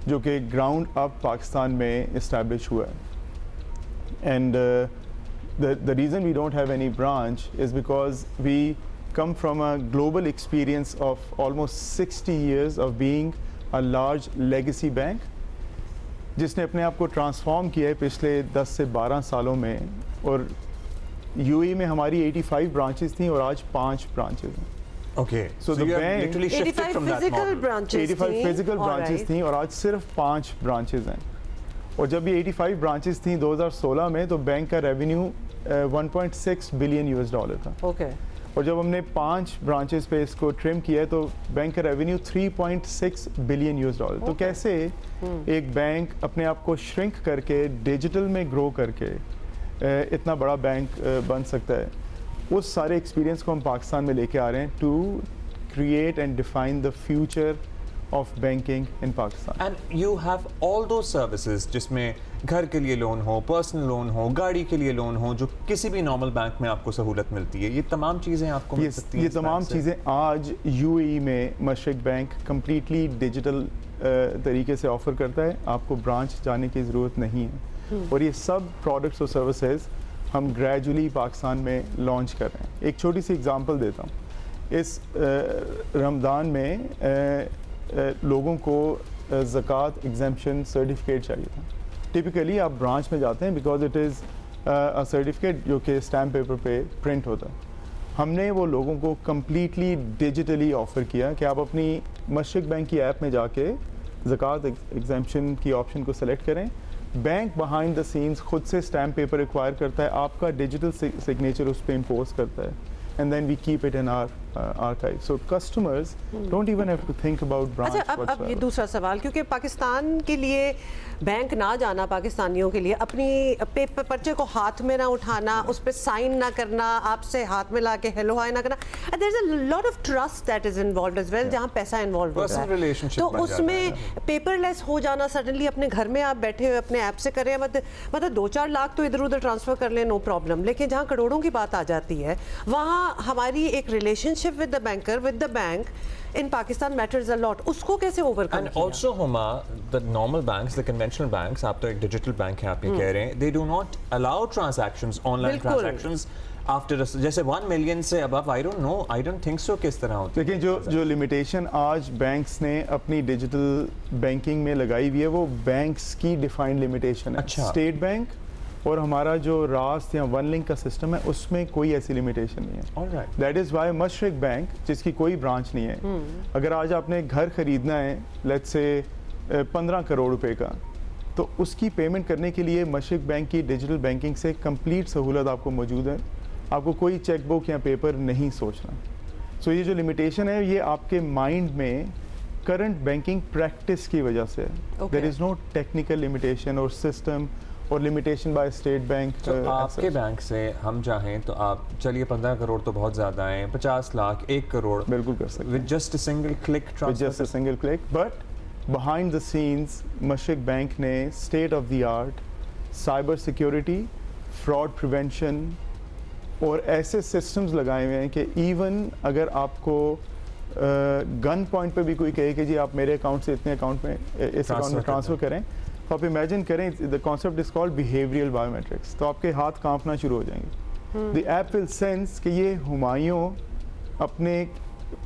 S6: जो कि ground up पाकिस्तान में establish हुआ है. And the reason we don't have any branch is because we come from a global experience of almost 60 years of being a large legacy bank, जिसने अपने आप को ट्रांसफॉर्म किया है पिछले 10 से 12 सालों में। और यूएई में हमारी 85 ब्रांचेस थी और आज 5 ब्रांचेस हैं।
S1: Okay,
S6: so the bank
S2: 85 physical
S6: branches थी और आज सिर्फ 5 ब्रांचेस हैं। और जब ये 85 ब्रांचेस थी 2016 में, तो बैंक का रेवेन्यू 1.6 बिलियन यूएस डॉलर था।
S2: Okay.
S6: और जब हमने 5 ब्रांचेस पे इसको ट्रिम किया है तो बैंक का रेवेन्यू 3.6 बिलियन यूएस डॉलर। तो कैसे एक बैंक अपने आप को श्रिंक करके डिजिटल में ग्रो करके इतना बड़ा बैंक बन सकता है, उस सारे एक्सपीरियंस को हम पाकिस्तान में लेके आ रहे हैं to create and define the future of banking in Pakistan.
S1: And you have all those services जिसमें घर के लिए लोन हो, पर्सनल लोन हो, गाड़ी के लिए लोन हो, जो किसी भी नॉर्मल बैंक में आपको सहूलत मिलती है। ये तमाम चीज़ें आपको मिल सकती हैं।
S6: ये तमाम चीज़ें आज यूएई में मशरक बैंक कम्प्लीटली डिजिटल तरीके से ऑफ़र करता है। आपको ब्रांच जाने की ज़रूरत नहीं है। और ये सब प्रोडक्ट्स और सर्विसेज हम ग्रेजुअली पाकिस्तान में लॉन्च कर रहे हैं। एक छोटी सी एग्जांपल देता हूँ। इस रमज़ान में लोगों को ज़कात एग्जेम्पशन सर्टिफिकेट चाहिए था। टिपिकली आप ब्रांच में जाते हैं because it is a certificate जो कि स्टैम्प पेपर पे प्रिंट होता है। हमने वो लोगों को कम्प्लीटली डिजिटली ऑफ़र किया कि आप अपनी मशरिक बैंक की ऐप में जाके ज़कात एग्जेम्पशन की ऑप्शन को सेलेक्ट करें। बैंक बिहाइंड द सीन्स खुद से स्टैम्प पेपर रिक्वायर करता है, आपका डिजिटल सिग्नेचर उस पर इम्पोज करता है, and then we keep it in our archive. So customers don't even have to think about branch
S2: अच्छा, अब ये
S6: whatsoever.
S2: दूसरा सवाल, क्योंकि पाकिस्तान के लिए बैंक ना जाना, पाकिस्तानियों के लिए अपनी पेपर पर्चे को हाथ में ना उठाना, उस पर साइन ना करना, आपसे हाथ में ला के हेलो हाय ना करना, there is a lot of trust that is involved as well, जहां पैसा इन्वॉल्व होता
S1: Personal
S2: है।
S1: relationship
S2: तो
S1: बन जाता
S2: उसमें पेपरलेस हो जाना, सडनली अपने घर में आप बैठे हुए अपने ऐप से करें, मतलब 2-4 लाख तो इधर उधर ट्रांसफर कर लें, नो प्रॉब्लम, लेकिन जहां करोड़ों की बात आ जाती है वहां हमारी एक relationship with the banker, with the bank in Pakistan matters a lot. उसको कैसे overcome
S1: And
S2: किया?
S1: also Huma, the normal banks, the conventional banks, आप तो एक digital bank है, आप ये कह रहे हैं, they do not allow transactions, online
S2: बिल्कुल।
S1: transactions after जैसे 1 million से above, I don't know, I don't think so किस तरह होती है।
S6: लेकिन जो लिमिटेशन आज बैंक्स ने अपनी डिजिटल बैंकिंग में लगाई हुई है वो बैंक्स की डिफाइंड लिमिटेशन है।
S1: अच्छा।
S6: स्टेट बैंक और हमारा जो रास्त या वन लिंक का सिस्टम है उसमें कोई ऐसी लिमिटेशन नहीं है।
S1: Alright.
S6: That is why Mashreq bank, जिसकी कोई ब्रांच नहीं है, अगर आज आपने घर खरीदना है लेट्स से 15 करोड़ रुपए का, तो उसकी पेमेंट करने के लिए मशरिक बैंक की डिजिटल बैंकिंग से कंप्लीट सहूलत आपको मौजूद है। आपको कोई चेक बुक या पेपर नहीं सोचना। सो ये जो लिमिटेशन है ये आपके माइंड में करंट बैंकिंग प्रैक्टिस की वजह से है। There is no technical limitation और सिस्टम और लिमिटेशन बाय स्टेट बैंक।
S1: तो आपके बैंक से हम चाहें तो आप चलिए 15 करोड़ तो बहुत ज़्यादा हैं, 50 लाख, 1 करोड़
S6: बिल्कुल कर सकते हैं
S1: with just a single click
S6: with
S1: transfer।
S6: just a single click, but behind the scenes Mashreq bank ने state of the art cyber security, fraud prevention और ऐसे सिस्टम्स लगाए हुए हैं कि इवन अगर आपको गन पॉइंट पे भी कोई कहे कि जी आप मेरे अकाउंट से इतने अकाउंट में इस अकाउंट में ट्रांसफ़र करें, तो आप इमेजिन करें, the concept is called behavioural biometrics, तो आपके हाथ कांपना शुरू हो जाएंगे। द ऐप विल सेंस कि ये हुमायूं अपने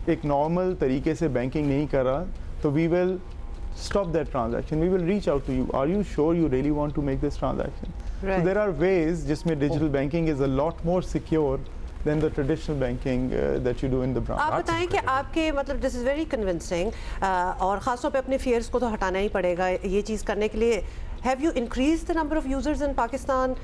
S6: एक नॉर्मल तरीके से बैंकिंग नहीं कर रहा, तो we will stop that transaction, we will reach out to you, are you sure you really want to make this transaction?
S2: Right.
S6: So there are ways जिसमें digital banking is a lot more secure than the traditional banking that you do in the branch.
S2: आप बताएं कि आपके मतलब दिस इज़ वेरी कन्विंसिंग, और ख़ासतौर पे अपने फियर्स को तो हटाना ही पड़ेगा ये चीज़ करने के लिए। Have you increase the number of users in Pakistan,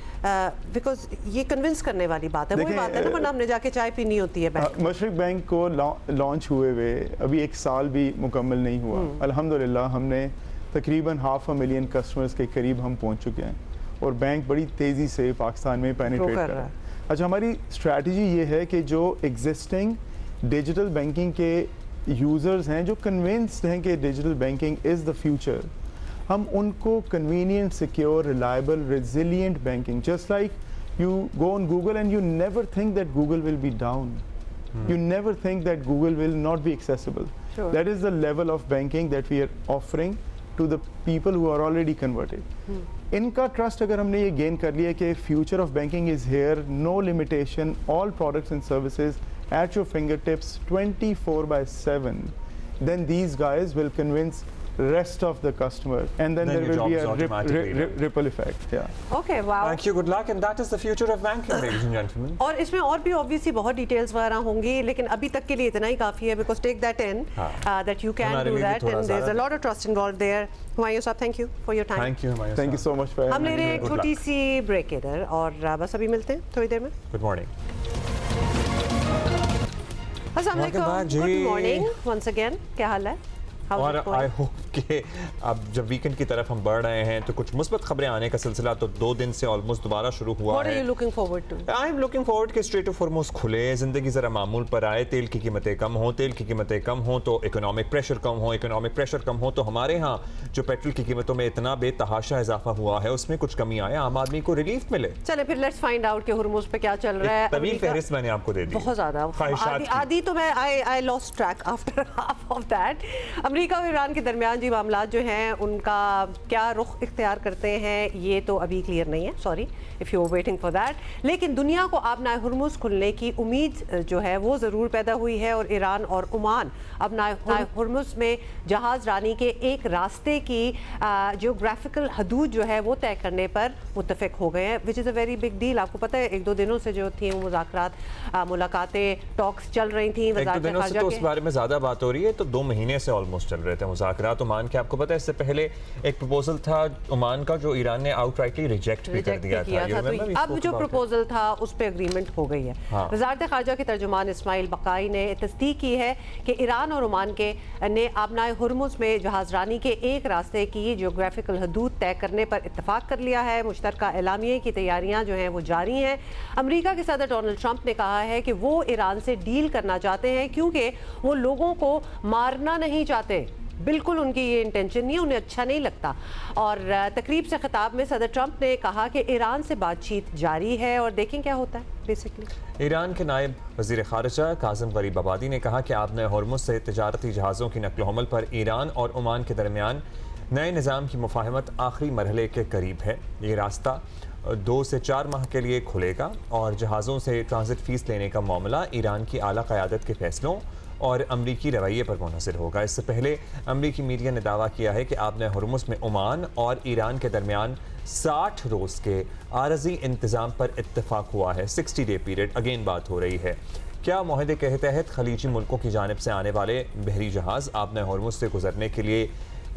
S2: because ये कन्विंस करने वाली बात है, वही
S6: देखिए,
S2: बात है ना, वरना हमने जाके चाय पीनी होती है बैंक।
S6: मशरिक बैंक को लॉन्च हुए हुए अभी 1 साल भी मुकम्मल नहीं हुआ। अल्हम्दुलिल्लाह हमने तकरीबन 500,000 कस्टमर्स के करीब हम पहुंच चुके हैं और बैंक बड़ी तेज़ी से पाकिस्तान में पेनिट्रेट कर रहा है। अच्छा, हमारी स्ट्रैटेजी ये है कि जो एग्जिस्टिंग डिजिटल बैंकिंग के यूज़र्स हैं जो कन्विंस्ड हैं कि digital banking is the future, हम उनको convenient, secure, reliable, resilient banking, just like you go on Google and you never think that Google will be down. You never think that Google will not be accessible.
S2: Sure.
S6: That is the level of banking that we are offering to the people who are already converted. इनका ट्रस्ट अगर हमने ये गेन कर लिया कि future of banking is here, no limitation, all products and services at your fingertips 24/7, then these guys will convince rest of the customer, and then there
S1: your
S6: will be
S1: job is
S6: a
S1: automatically
S6: ripple effect. Yeah.
S2: Okay, wow.
S1: Thank you, good luck, and that is the future of banking, ladies and gentlemen.
S2: और इसमें और भी ऑब्वियसली बहुत डिटेल्स वगैरह होंगी, लेकिन अभी तक के लिए इतना ही काफ़ी है, because take that in that you can
S1: हमारे
S2: डू
S1: लिए भी
S2: दैट,
S1: थोड़ा
S2: एंड देयर इज अ
S1: ज़्यादा।
S2: Lot of trust involve there. Humayun साहब, thank you for your time.
S1: Thank you, Humayun
S6: Thank you
S1: sir.
S6: so much for
S2: हम ले
S6: having
S2: रहे
S6: me.
S2: हैं एक
S1: Good
S2: छोटी सी ब्रेक इधर, और बस अभी मिलते हैं थोड़ी देर में।
S1: Good morning.
S2: अस्सलाम
S1: Welcome back,
S2: वालेकुम,
S1: जी।
S2: गुड मॉर्निंग वंस अगेन, क्या हाल है? How's
S1: और
S2: it going?
S1: आई होप कि अब जब वीकेंड की तरफ हम बढ़ रहे हैं तो कुछ मुस्बत खबरें आने का सिलसिला तो 2 दिन से ऑलमोस्ट दोबारा शुरू हुआ
S2: What are
S1: है।
S2: you looking forward to?
S1: I am looking forward कि स्ट्रेट ऑफ फॉरमोस्ट खुले, ज़िंदगी ज़रा मामूल पर आए, तेल की कीमतें कम हो, तेल की कीमतें कम हो तो इकोनॉमिक प्रेशर कम हो, इकोनॉमिक प्रेशर कम हो तो हमारे यहाँ जो पेट्रोल की कीमतों में इतना बेतहाशा इजाफा हुआ है उसमें कुछ कमी आए, आम आदमी को रिलीफ मिले।
S2: चले फिर लेट्स फाइंड आउट कि हुरमुज पे क्या चल रहा है।
S1: तवील
S2: अमेरिका-
S1: फहरिस्त मैंने आपको दे दी,
S2: बहुत ज़्यादा
S1: ख्वाहिशात की।
S2: आदि तो मैं I lost track after half of that. America और ईरान के दरमियान जी मामला जो हैं उनका क्या रुख इख्तियार करते हैं ये तो अभी क्लियर नहीं है, sorry if you are waiting for that. लेकिन दुनिया को आबनाए हुर्मुज़ खुलने की उम्मीद जो है वो ज़रूर पैदा हुई है और ईरान और ओमान आबनाए हुर्मुज़ में जहाज़ रानी के एक रास्ते की जियोग्राफिकल हदूद जो है वो तय करने पर मुत्तफ़िक हो गए हैं, which is a very big deal. आपको पता है 1-2 दिनों से जो थी वो मुज़ाकरात मुलाकातें टॉक्स चल रही थी,
S1: तो उस बारे में ज़्यादा बात हो रही है, तो 2 महीने से ऑलमोस्ट चल रहे थे मुज़ाकरात ओमान के। आपको पता है इससे पहले एक प्रपोजल था ओमान का जो ईरान ने आउटराइटली रिजेक्ट भी कर दिया था।
S2: तो अब जो प्रपोजल था उस पर एग्रीमेंट हो गई है। वज़ारत ख़ारजा के तर्जुमान इस्माइल बकाई ने तस्दीक की है कि ईरान और ओमान के ने आबनाए हुर्मुज़ में जहाज़रानी के एक रास्ते की जियोग्राफिकल हदूद तय करने पर इत्तफाक कर लिया है। मुश्तरका एलामिये की तैयारियां जो हैं वो जारी हैं। अमेरिका के सदर डोनाल्ड ट्रंप ने कहा है कि वो ईरान से डील करना चाहते हैं क्योंकि वो लोगों को मारना नहीं चाहते, बिल्कुल उनकी ये इंटेंशन नहीं है, उन्हें अच्छा नहीं लगता। और तकरीब से खिताब में सदर ट्रंप ने कहा कि ईरान से बातचीत जारी है और देखें क्या होता है। बेसिकली
S1: ईरान के नायब वज़ीर ख़ारिजा कासिम गरीब आबादी ने कहा कि आबनाए हुर्मुज़ से तिजारती जहाज़ों की नक़्ल हमल पर ईरान और ओमान के दरमियान नए निज़ाम की मुफ़ाहमत आखिरी मरहले के करीब है। ये रास्ता 2 से 4 माह के लिए खुलेगा और जहाज़ों से ट्रांजिट फ़ीस लेने का मामला ईरान की आला क़यादत के फ़ैसलों और अमरीकी रवैये पर मुनहसर होगा। इससे पहले अमरीकी मीडिया ने दावा किया है कि आबनाए हुर्मुज़ में ओमान और ईरान के दरमियान 60 रोज़ के आरज़ी इंतज़ाम पर इत्तफाक हुआ है। 60 डे पीरियड अगेन बात हो रही है। क्या मुआहदे के तहत खलीजी मुल्कों की जानिब से आने वाले बहरी जहाज़ आबनाए हुर्मुज़ से गुजरने के लिए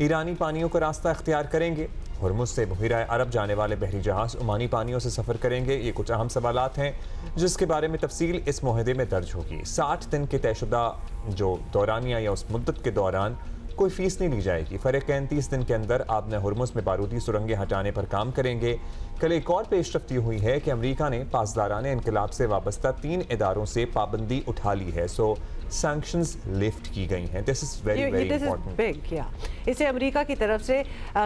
S1: ईरानी पानियों का रास्ता इख्तियार करेंगे? हुर्मुज़ से बहिरा अरब जाने वाले बहरी जहाज़ ओमानी पानियों से सफ़र करेंगे? ये कुछ अहम सवालात हैं जिसके बारे में तफसील इस मुआहदे में दर्ज होगी। 60 दिन के तयशुदा जो दौरानिया या उस मुद्दत के दौरान कोई फ़ीस नहीं ली जाएगी। फ़रीक़ैन 30 दिन के अंदर आबनाए हुर्मुज़ में बारूदी सुरंगें हटाने पर काम करेंगे। कल एक और पेशरफ्त हुई है कि अमरीका ने पासदाराने इनकलाब से वाबस्ता 3 इदारों से पाबंदी उठा ली है। सो सैंक्शंस लिफ्ट की गई हैं। This is very very important.
S2: इसे अमेरिका की तरफ से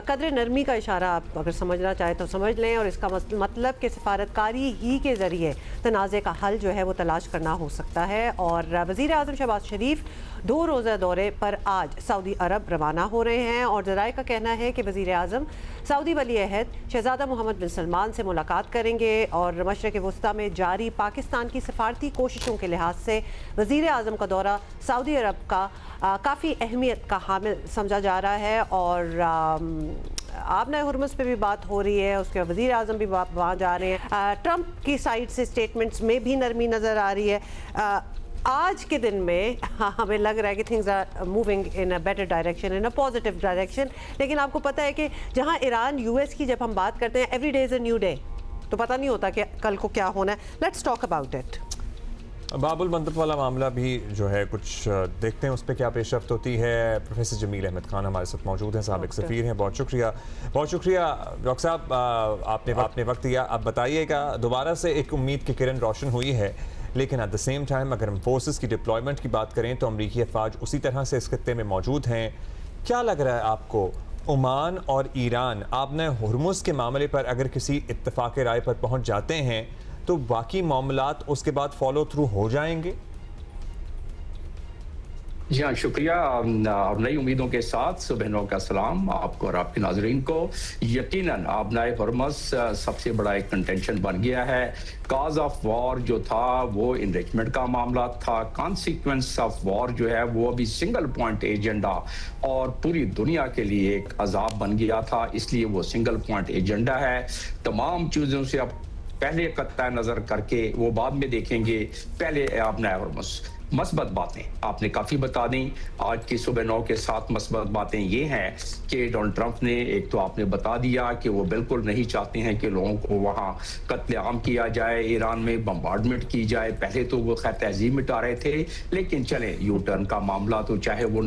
S2: कदर नरमी का इशारा आप अगर समझना चाहें तो समझ लें, और इसका मतलब कि सफारतकारी ही के ज़रिए तनाज़े का हल जो है वो तलाश करना हो सकता है। और वज़ीर आज़म शहबाज शरीफ 2 रोज़ा दौरे पर आज सऊदी अरब रवाना हो रहे हैं और ज़राए का कहना है कि वज़ीर आज़म सऊदी वली अहद शहज़ादा मोहम्मद बिन सलमान से मुलाकात करेंगे और मशरक़ वस्ता में जारी पाकिस्तान की सफारती कोशिशों के लिहाज से वज़ीर आज़म का दौरा सऊदी अरब का काफ़ी अहमियत का हामिल समझा जा रहा है। और आबनाए हुर्मुज़ पे भी बात हो रही है, उसके वज़ीर आज़म भी वहाँ जा रहे हैं। ट्रंप की साइड से स्टेटमेंट्स में भी नरमी नज़र आ रही है। आज के दिन में हमें लग रहा है कि things are moving in a better direction, in a positive direction. लेकिन आपको पता है कि जहां ईरान यूएस की जब हम बात करते हैं, every day is a new day, तो पता नहीं होता कि कल को क्या होना है। Let's talk about it.
S1: Bab el Mandeb वाला मामला भी जो है कुछ देखते हैं उस पर क्या पेशरफ्त होती है। प्रोफेसर जमील अहमद खान हमारे साथ मौजूद हैं, साबिक सफ़ीर हैं। बहुत शुक्रिया डॉक्टर साहब, आपने वक्त दिया। आप बताइएगा, दोबारा से एक उम्मीद की किरण रोशन हुई है, लेकिन एट द सेम टाइम अगर हम फोर्सेस की डिप्लॉयमेंट की बात करें तो अमरीकी अफवाज उसी तरह से इस खत्ते में मौजूद हैं। क्या लग रहा है आपको, ओमान और ईरान आबनाए हुर्मुज़ के मामले पर अगर किसी इत्तफाक राय पर पहुंच जाते हैं तो बाकी मामलात उसके बाद फॉलो थ्रू हो जाएंगे?
S7: जी हाँ, शुक्रिया। और नई उम्मीदों के साथ सुबह का सलाम आपको और आपके नाजरीन को। यकीनन आबनाए हुर्मुज़ सबसे बड़ा एक कंटेंशन बन गया है। काज ऑफ वॉर जो था वो इनरिचमेंट का मामला था। कॉन्सिक्वेंस ऑफ वॉर जो है वो अभी सिंगल पॉइंट एजेंडा और पूरी दुनिया के लिए एक अजाब बन गया था, इसलिए वो सिंगल पॉइंट एजेंडा है। तमाम चीज़ों से अब पहले कत्ता नज़र करके वो बाद में देखेंगे। पहले आबनाए हुर्मुज़ मस्बत बातें आपने काफ़ी बता दी। आज की सुबह 9 के साथ मस्बत बातें ये हैं कि डोनाल्ड ट्रंप ने एक तो आपने बता दिया कि वो बिल्कुल नहीं चाहते हैं कि लोगों को वहाँ कत्लेआम किया जाए, ईरान में बम्बार्डमेंट की जाए। पहले तो वो खैर तहजीब मिटा रहे थे, लेकिन चले यू टर्न का मामला तो चाहे वो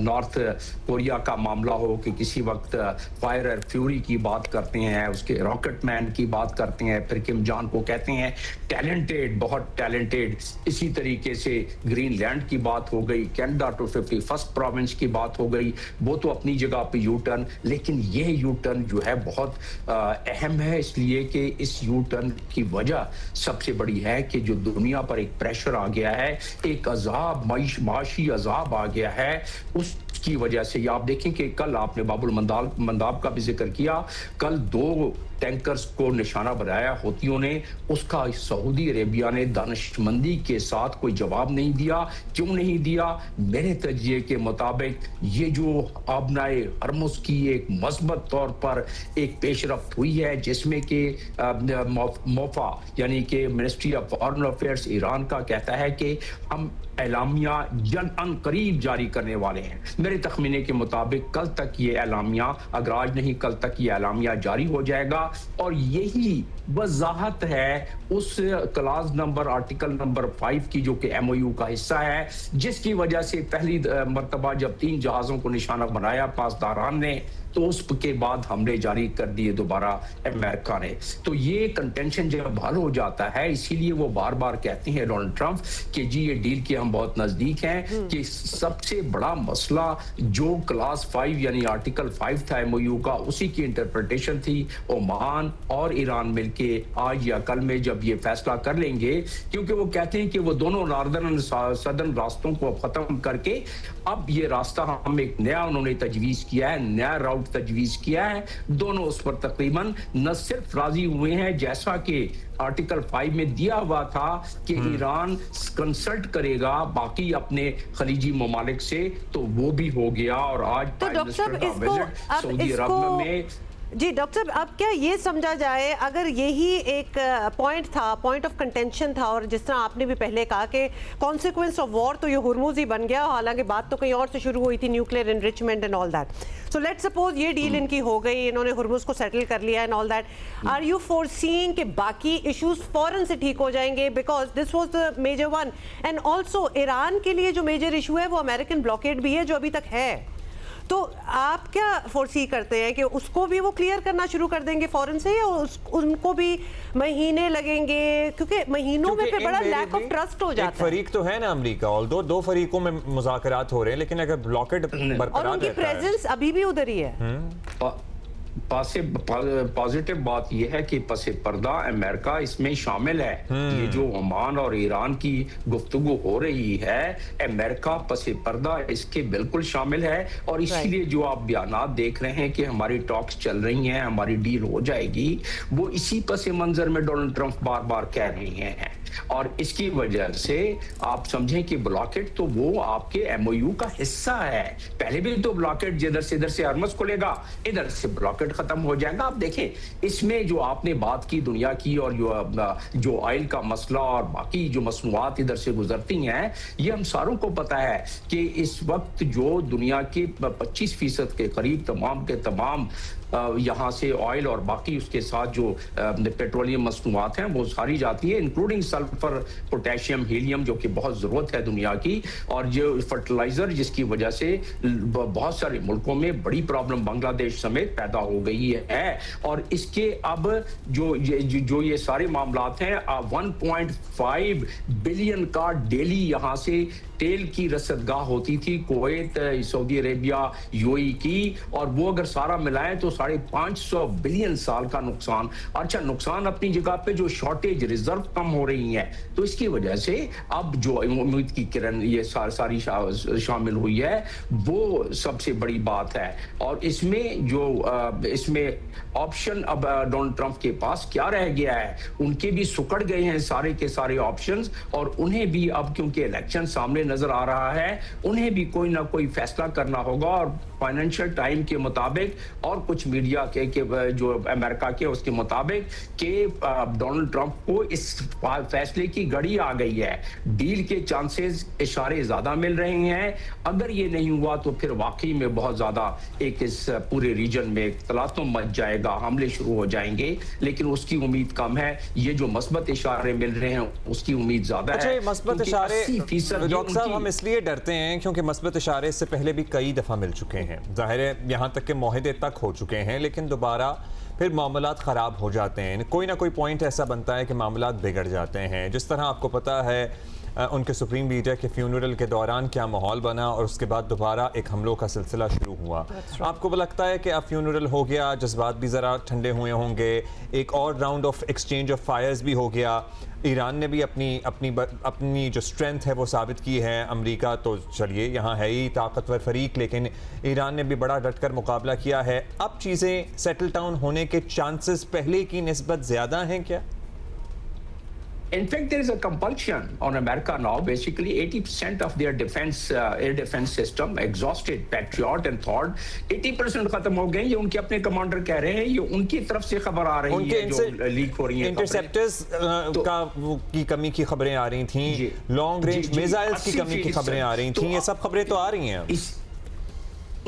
S7: नॉर्थ कोरिया का मामला हो कि किसी वक्त फायर और फ्यूरी की बात करते हैं, उसके रॉकेट मैन की बात करते हैं, फिर किम जॉन को कहते हैं टैलेंटेड, बहुत टैलेंटेड इसी तरीके से ग्रीनलैंड की बात हो गई, कनाडा टू 51st प्रोविंस की बात हो गई, वो तो अपनी जगह पे यू टर्न, लेकिन ये यू टर्न जो है बहुत अहम है, इसलिए कि इस यू टर्न की वजह सबसे बड़ी है कि जो दुनिया पर एक प्रेशर आ गया है, एक अजाब, माशी अजाब आ गया है, उसकी वजह से आप देखें कि कल आपने बाबुल मंदाब का भी जिक्र किया, कल 2 टैंकर्स को निशाना बनाया हूतियों ने, उसका सऊदी अरेबिया ने दानिशमंदी के साथ कोई जवाब नहीं दिया। क्यों नहीं दिया? मेरे तजिए के मुताबिक ये जो आबनाए हरमुज की एक मस्बत तौर पर एक पेशरफ्त हुई है, जिसमें कि मोफा यानी कि ministry of foreign affairs Iran का कहता है कि हम एलामिया अन करीब जारी करने वाले हैं। मेरे तखमीने के मुताबिक कल तक ये एलामिया, अगर आज नहीं कल तक ये एलामिया जारी हो जाएगा, और यही वजाहत है उस क्लास नंबर आर्टिकल नंबर 5 की, जो कि एमओयू का हिस्सा है, जिसकी वजह से पहली मर्तबा जब 3 जहाजों को निशाना बनाया पासदारान ने, तो उसके बाद हमले जारी कर दिए दोबारा अमेरिका ने। तो ये कंटेंशन जब हल हो जाता है, इसीलिए वो बार बार कहते हैं डोनाल्ड ट्रंप कि जी ये डील के हम बहुत नजदीक हैं, कि सबसे बड़ा मसला जो क्लास 5 यानी आर्टिकल 5 था एमओयू का, उसी की इंटरप्रिटेशन थी। ओमान और ईरान मिलके आज या कल में जब ये फैसला कर लेंगे, क्योंकि वो कहते हैं कि वो दोनों नॉर्दर्न सदर्न रास्तों को खत्म करके अब ये रास्ता हम एक नया उन्होंने तजवीज किया है, नया राउट तजवीज किया है। दोनों उस पर तकरीबन न सिर्फ राजी हुए हैं, जैसा कि आर्टिकल 5 में दिया हुआ था कि ईरान कंसल्ट करेगा बाकी अपने खलीजी ममालिक से, तो वो भी हो गया। और आज
S2: तो डॉक्टर साहब
S7: सऊदी अरब में
S2: जी डॉक्टर साहब, अब क्या ये समझा जाए, अगर यही एक पॉइंट था, पॉइंट ऑफ कंटेंशन था, और जिस तरह आपने भी पहले कहा कि कॉन्सिक्वेंस ऑफ वॉर तो ये हुर्मुज ही बन गया, हालांकि बात तो कहीं और से शुरू हुई थी, nuclear enrichment and all that. So let's suppose ये डील इनकी हो गई, इन्होंने हुर्मुज को सेटल कर लिया and all that, are you foreseeing कि बाकी इश्यूज फौरन से ठीक हो जाएंगे? Because this was the major one, and also Iran के लिए जो मेजर इशू है वो अमेरिकन ब्लॉकेड भी है जो अभी तक है। तो आप क्या फोरसी करते हैं कि उसको भी वो क्लियर करना शुरू कर देंगे फौरन से, या उनको भी महीने लगेंगे? क्योंकि महीनों में फिर बड़ा लैक ऑफ ट्रस्ट हो जाता है।
S1: फरीक तो है ना अमेरिका, ऑल्दो 2 फरीकों में मुज़ाकरात हो रहे हैं, लेकिन अगर ब्लॉकेड बरकरार
S2: और उनकी प्रेजेंस अभी भी उधर ही है।
S7: पॉजिटिव बात यह है कि पसे पर्दा अमेरिका इसमें शामिल है। ये जो ओमान और ईरान की गुफ्तगू हो रही है, अमेरिका पसे पर्दा इसके बिल्कुल शामिल है। और इसीलिए जो आप बयानात देख रहे हैं कि हमारी टॉक्स चल रही हैं, हमारी डील हो जाएगी, वो इसी पसे मंजर में डोनाल्ड ट्रंप बार बार कह रहे हैं। और इसकी वजह से आप समझें कि ब्लॉकेट तो वो आपके एमओयू का हिस्सा है। पहले भी तो ब्लॉकेट जिधर से इधर से हरमुज खुलेगा, इधर से ब्लॉकेट खत्म हो जाएगा। आप देखें इसमें जो आपने बात की दुनिया की, और जो ऑयल का मसला और बाकी जो मसनूआत इधर से गुजरती हैं, ये हम सारों को पता है कि इस वक्त जो दुनिया के 25% के करीब तमाम के तमाम यहाँ से ऑयल और बाकी उसके साथ जो पेट्रोलियम मसनूआत हैं वो सारी जाती है, इंक्लूडिंग सल्फर, पोटेशियम, हीलियम, जो कि बहुत ज़रूरत है दुनिया की। और जो फर्टिलाइज़र जिसकी वजह से बहुत सारे मुल्कों में बड़ी प्रॉब्लम बांग्लादेश समेत पैदा हो गई है। और इसके अब जो ये सारे मामलात हैं, 1.5 बिलियन का डेली यहाँ से तेल की रसदगाह होती थी कुवैत, सऊदी अरेबिया, यूएई की, और वो अगर सारा मिलाएं तो 550 बिलियन साल का नुकसान। अच्छा, नुकसान अपनी जगह पे, जो शॉर्टेज, रिजर्व कम हो रही हैं, तो इसकी वजह से अब जो उम्मीद की किरण ये सारी शामिल हुई है, वो सबसे बड़ी बात है। और इसमें ऑप्शन अब डोनाल्ड ट्रंप के पास क्या रह गया है? उनके भी सुकड़ गए हैं सारे के सारे ऑप्शंस, और उन्हें भी अब क्योंकि इलेक्शन सामने नजर आ रहा है, उन्हें भी कोई ना कोई फैसला करना होगा। और फाइनेंशियल टाइम के मुताबिक और कुछ मीडिया के जो अमेरिका के उसके मुताबिक कि डोनाल्ड ट्रंप को इस फैसले की घड़ी आ गई है। डील के चांसेस इशारे ज्यादा मिल रहे हैं। अगर ये नहीं हुआ तो फिर वाकई में बहुत ज्यादा एक इस पूरे रीजन में तलातुम मच जाएगा, हमले शुरू हो जाएंगे। लेकिन उसकी उम्मीद कम है। ये जो मस्बत इशारे मिल रहे हैं उसकी उम्मीद ज्यादा है।
S1: मस्बत इशारे डॉक्टर साहब हम इसलिए डरते हैं क्योंकि मस्बत इशारे इससे पहले भी कई दफ़ा मिल चुके हैं, ज़ाहिर है यहाँ तक के मुआहदे तक हो चुके हैं, लेकिन दोबारा फिर मामलात ख़राब हो जाते हैं। कोई ना कोई पॉइंट ऐसा बनता है कि मामलात बिगड़ जाते हैं। जिस तरह आपको पता है उनके सुप्रीम लीडर के फ्यूनरल के दौरान क्या माहौल बना और उसके बाद दोबारा एक हमलों का सिलसिला शुरू हुआ। आपको लगता है कि अब फ्यूनरल हो गया, जज्बात भी ज़रा ठंडे हुए होंगे, एक और round of exchange of fires भी हो गया, ईरान ने भी अपनी जो स्ट्रेंथ है वो साबित की है। अमेरिका तो चलिए यहाँ है ही ताकतवर फरीक, लेकिन ईरान ने भी बड़ा डटकर मुकाबला किया है। अब चीज़ें सेटल डाउन होने के चांसेस पहले की निस्बत ज़्यादा हैं क्या?
S7: In fact, there is a compulsion on America now. Basically, 80% of their air defense system exhausted, Patriot and Thord, 80% खत्म हो गए। ये उनके अपने कमांडर कह रहे हैं, ये उनकी तरफ से खबर आ रही है जो लीक हो रही है।
S1: इंटरसेप्टर्स की कमी की खबरें आ रही थी, लॉन्ग रेंज मिसाइल्स की कमी की खबरें आ रही थी, ये सब खबरें तो आ रही हैं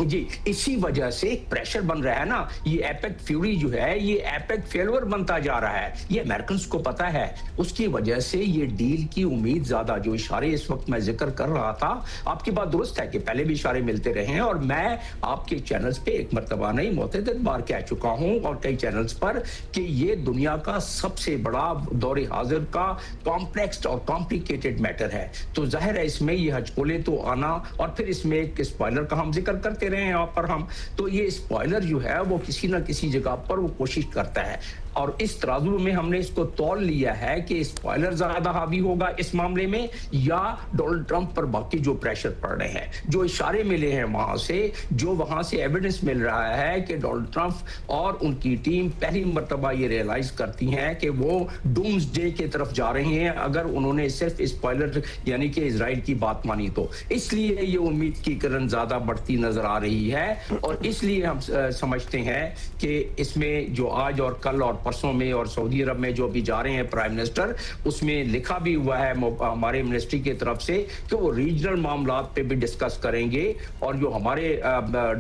S7: जी। इसी वजह से एक प्रेशर बन रहा है ना, ये एपेक फ्यूरी जो है ये एपेक फेलियर बनता जा रहा है, ये अमेरिकन को पता है। उसकी वजह से ये डील की उम्मीद ज्यादा, जो इशारे इस वक्त मैं जिक्र कर रहा था, आपकी बात दुरुस्त है कि पहले भी इशारे मिलते रहे हैं और मैं आपके चैनल्स पे एक मरतबा नहीं मुतअद्दिद बार कह चुका हूं और कई चैनल्स पर कि ये दुनिया का सबसे बड़ा दौरे हाजिर का कॉम्प्लेक्स और कॉम्प्लिकेटेड मैटर है। तो जाहिर है इसमें ये हचकोले तो आना, और फिर इसमें एक स्पॉइलर का हम जिक्र करते रहे हैं यहाँ पर हम, तो ये स्पॉइलर जो है वो किसी ना किसी जगह पर वो कोशिश करता है, और इस तराजू में हमने इसको तौल लिया है कि स्पॉइलर ज्यादा हावी होगा इस मामले में या डोनाल्ड ट्रंप पर बाकी जो प्रेशर पड़ रहे हैं, जो इशारे मिले हैं वहां से, जो वहां से एविडेंस मिल रहा है कि डोनाल्ड ट्रंप और उनकी टीम पहली मर्तबा ये रियलाइज करती हैं कि वो डूम्सडे की तरफ जा रहे हैं अगर उन्होंने सिर्फ स्पॉइलर यानी कि इजराइल की बात मानी तो। इसलिए ये उम्मीद की किरण ज्यादा बढ़ती नजर आ रही है और इसलिए हम समझते हैं कि इसमें जो आज और कल और परसों में और सऊदी अरब में जो भी जा रहे हैं प्राइम मिनिस्टर, उसमें लिखा भी हुआ है हमारे मिनिस्ट्री की तरफ से कि वो रीजनल मामलात पे भी डिस्कस करेंगे, और जो हमारे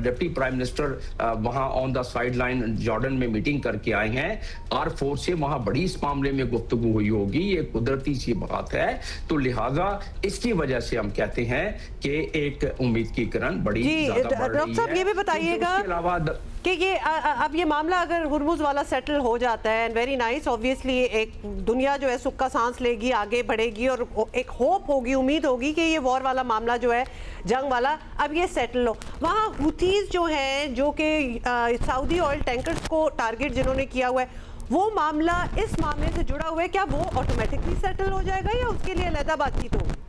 S7: डिप्टी प्राइम मिनिस्टर वहां on the side line Jordan में मीटिंग करके आए हैं, आर फोर्स से वहां बड़ी इस मामले में गुफ्तगू हुई होगी, ये कुदरती सी बात है। तो लिहाजा इसकी वजह से हम कहते हैं कि एक उम्मीद की किरण बड़ी ज्यादा बढ़ रही है।
S2: ये भी बताइएगा कि ये अब ये मामला अगर हुर्मुज वाला सेटल हो जाता है, एंड वेरी नाइस, ऑब्वियसली एक दुनिया जो है सुख का सांस लेगी, आगे बढ़ेगी और एक होप होगी, उम्मीद होगी कि ये वॉर वाला मामला जो है, जंग वाला, अब ये सेटल हो। वहाँ हुतीज जो हैं, जो कि सऊदी ऑयल टैंकर्स को टारगेट जिन्होंने किया हुआ है, वो मामला इस मामले से जुड़ा हुआ है, क्या वो ऑटोमेटिकली सेटल हो जाएगा या उसके लिए अलग बातचीत होगी?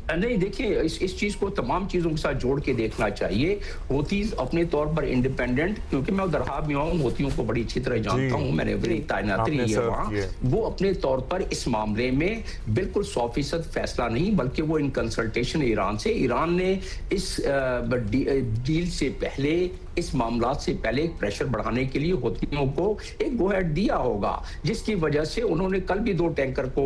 S7: नहीं, देखिए इस चीज को तमाम चीजों के साथ जोड़ के देखना चाहिए। होतीज अपने तौर पर इंडिपेंडेंट, क्योंकि मैं उधर में हूँ, होतियों को बड़ी अच्छी तरह जानता हूँ, मैंने बड़ी तैनाती रही है वहाँ, वो अपने तौर पर इस मामले में बिल्कुल 100% फैसला नहीं, बल्कि वो इन कंसल्टेशन ईरान से, ईरान ने इस डील से पहले, इस मामला से पहले एक प्रेशर बढ़ाने के लिए होतियों को एक गो हेड दिया होगा, जिसकी वजह से उन्होंने कल भी 2 टैंकर को